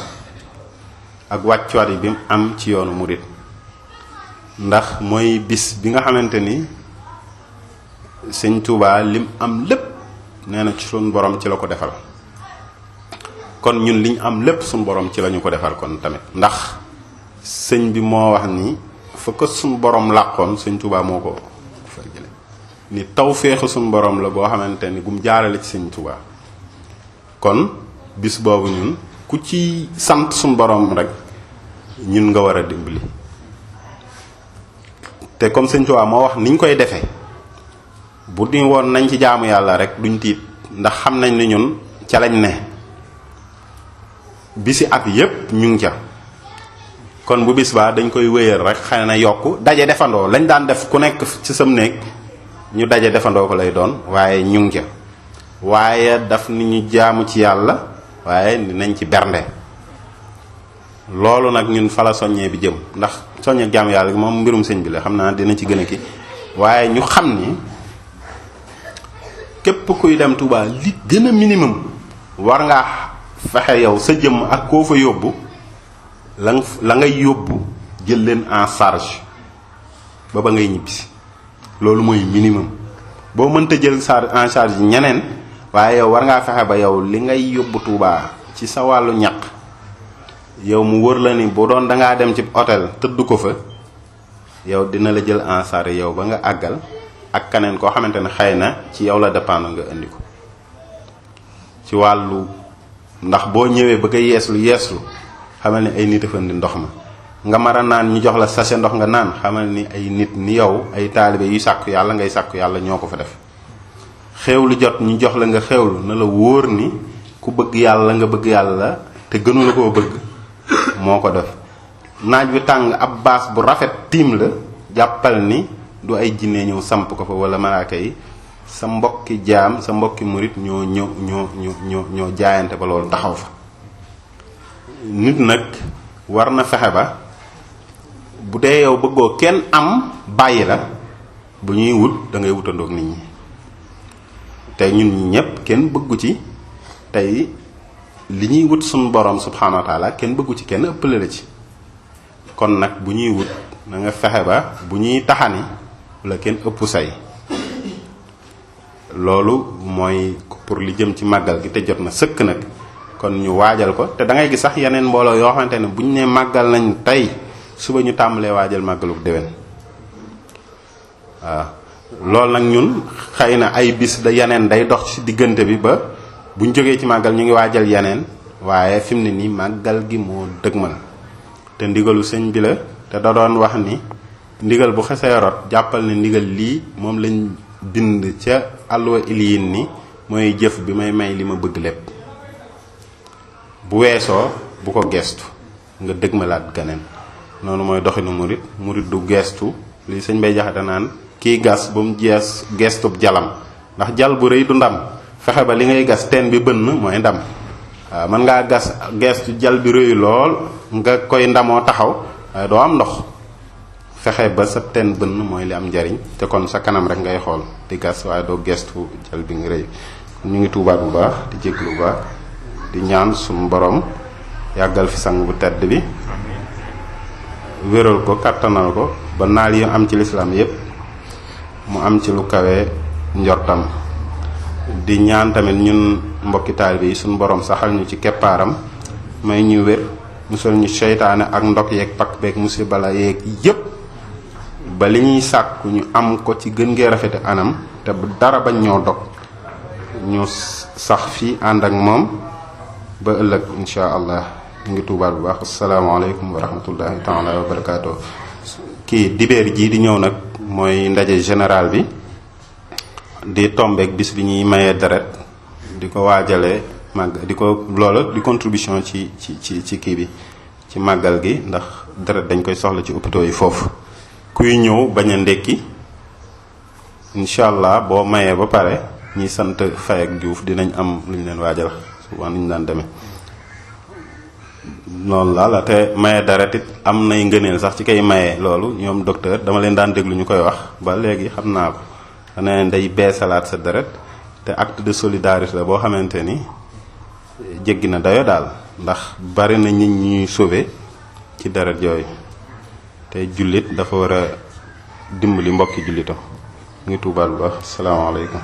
ak wàccuwaay bi mu am ci yoonu murit ndax mooy bis bi nga xamante ni sëñ Touba lim am lépp nee na ci suñ borom ci la ko defal kon ñun liñ am lépp suñ borom ci lañu ko defal kon tamit ndax sëñ bi moo wax ni fa ko suñ borom làqoon sëñ Touba moo ko fa jële ni tawféexu suñ borom la boo xamante ni gum jaarale ci sëñ Touba kon bis boobu ñun ku ci sant suñ borom rek ñun nga war a dimbali te comme sëñ Touba moo wax niñ koy defee bu di woon nañ ci jaamu yàlla rek duñ tiit ndax xam nañ ni ñun ca lañ ne bisi at yépp ñu ngi ca kon bu bis baa dañ koy wéyal rek xëy na yokk daje defandoo lañ daan def ku nekk ci sam néeg ñu daje defandoo ko lay doon waaye ñu ngi ca waaye daf ni ñu jaamu ci yàlla waaye nañ ci bernde loolu nag ñun fa la soññee bi jëm ndax soññee jaamu yàlla gi moom mbirum sëñ bi la xam naa dina ci gën a ki waaye ñu xam ni képp kuy dem Touba li gën a minimum war ngaa fexe yow sa jëmm ak koo fa yóbbu la ngay yóbbu jël leen en charge ba ngay ñibbisi loolu mooy minimum boo mënta jël en charge ñeneen waaye yow war ngaa fexe ba yow li ngay yóbbu Touba ci sa wàllu ñaq yow mu wër la ni bu doon dangaa dem ci hôtel tëdd ko fa yow dina la jël en charge yow ba nga àggal ak keneen koo xamante ne xëy na ci yow la dépendre nga indi ko ci wàllu ndax boo ñëwee bëgg a yeeslu xamal ni ay nit a fa indi ndox ma nga mar a naan ñu jox la sachet ndox nga naan xamal ni ay nit ni yow ay taalibe yu sàkku yàlla ngay sàkku yàlla ñoo ko fa def xewlu jot ñu jox la nga xewlu na la wóor ni ku bëgg yàlla nga bëgg yàlla te gënu la koo bëgg moo ko def naaj wi tàng ab baas bu rafet tiim la jàppal ni du ay jinne ñëw samp ko fa wala malaaka yi sa mbokki jaam sa mbokki murit ñoo jaayante ba loolu taxaw fa nit nag war na fexe ba bu dee yow bëggoo kenn am bàyyi la bu ñuy wut da ngay wutandoog nit ñi tey ñun ñi ñépp kenn bëggu ci tey li ñuy wut suñu borom subhanahu wa taala kenn bëggu ci kenn ëppale la ci kon nag bu ñuy wut na nga fexe ba bu ñuy taxani la kenn ëpp say loolu mooy pour li jëm ci màggal gi te jot na sëkk nag kon ñu waajal ko te da ngay gis sax yeneen mbooloo yoo xamante ne bu ñu nee màggal nañ tey suba ñu tàmbalee waajal màggaluk déwén waaw loolu nag ñun xëy na ay bis da yeneen day dox ci diggante bi ba bu ñu jógee ci màggal ñu ngi waajal yeneen waaye fi mu ne nii màggal gi moo dëgmal te ndigalu sëñ bi la te da doon wax ni ndigal bu xesee rot jàppal ne ndigal lii moom lañ bind ca àlluwa iliyin ni mooy jëf bi may li ma bëgg lépp bu weesoo bu ko gestu nga dëgmalaat ganeen noonu mooy doxinu murit du gestu li sëñ bay jaxate naan kii gas ba mu jees gestub jalam ndax jal bu rëy du ndam fexe ba li ngay gas teen bi bënn mooy ndam waaw mën ngaa gas gestu jal bi rëyu lool nga koy ndamoo taxaw waaye doo am ndox fexe ba sa teen bënn mooy li am njariñ te kon sa kanam rek ngay xool di gas waaye doo gestu jal bi nga rëy ñu ngi tuubaat bu baax di jéglu bu baax di ñaan suñu borom yàggal fi sang bu tedd bi wéral ko kàttanal ko ba naal yi am ci lislaam yépp mu am ci lu kawe njortam di ñaan tamit ñun mbokki taalibe yi suñu borom saxal ñu ci keppaaram may ñu wér musal ñu seytaane ak ndok yeeg pakk beeg musiba la yeeg yépp ba li ñuy sàkku ñu am ko ci gën ngee rafete anam te bu dara bañ ñoo dog ñu sax fii ànd ak moom ba ëllëg insha allah ñu ngi tuubaat bu baax asalaamaaleykum wa rahmatullahi taala wa barakaatu. kii dibeer jii di ñëw nag mooy ndaje général bi di tombeek bis bi ñuy mayee deret di ko waajalee màgg di ko loola di contribution ci kii bi ci màggal gi ndax deret dañ koy soxla ci hôpitaux yi foofu kuy ñëw bañ a ndékki incha allah boo mayee ba pare ñi sant Faye ak Diouf dinañ am lu ñu leen waajal souvent ni ñu daan demee noonu la te maye deret it am nay ngëneel sax ci kay maye loolu ñoom docteur dama leen daan déglu ñu koy wax ba léegi xam naa ko dana day beesalaat sa deret te acte de solidarité la boo xamante ni jéggi na dayo daal ndax bari na nit ñuy sauver ci deret yooyu te jullit dafa war a dimbali mbokki jullitam ngi tuubaal bu baax asalaamaaleykum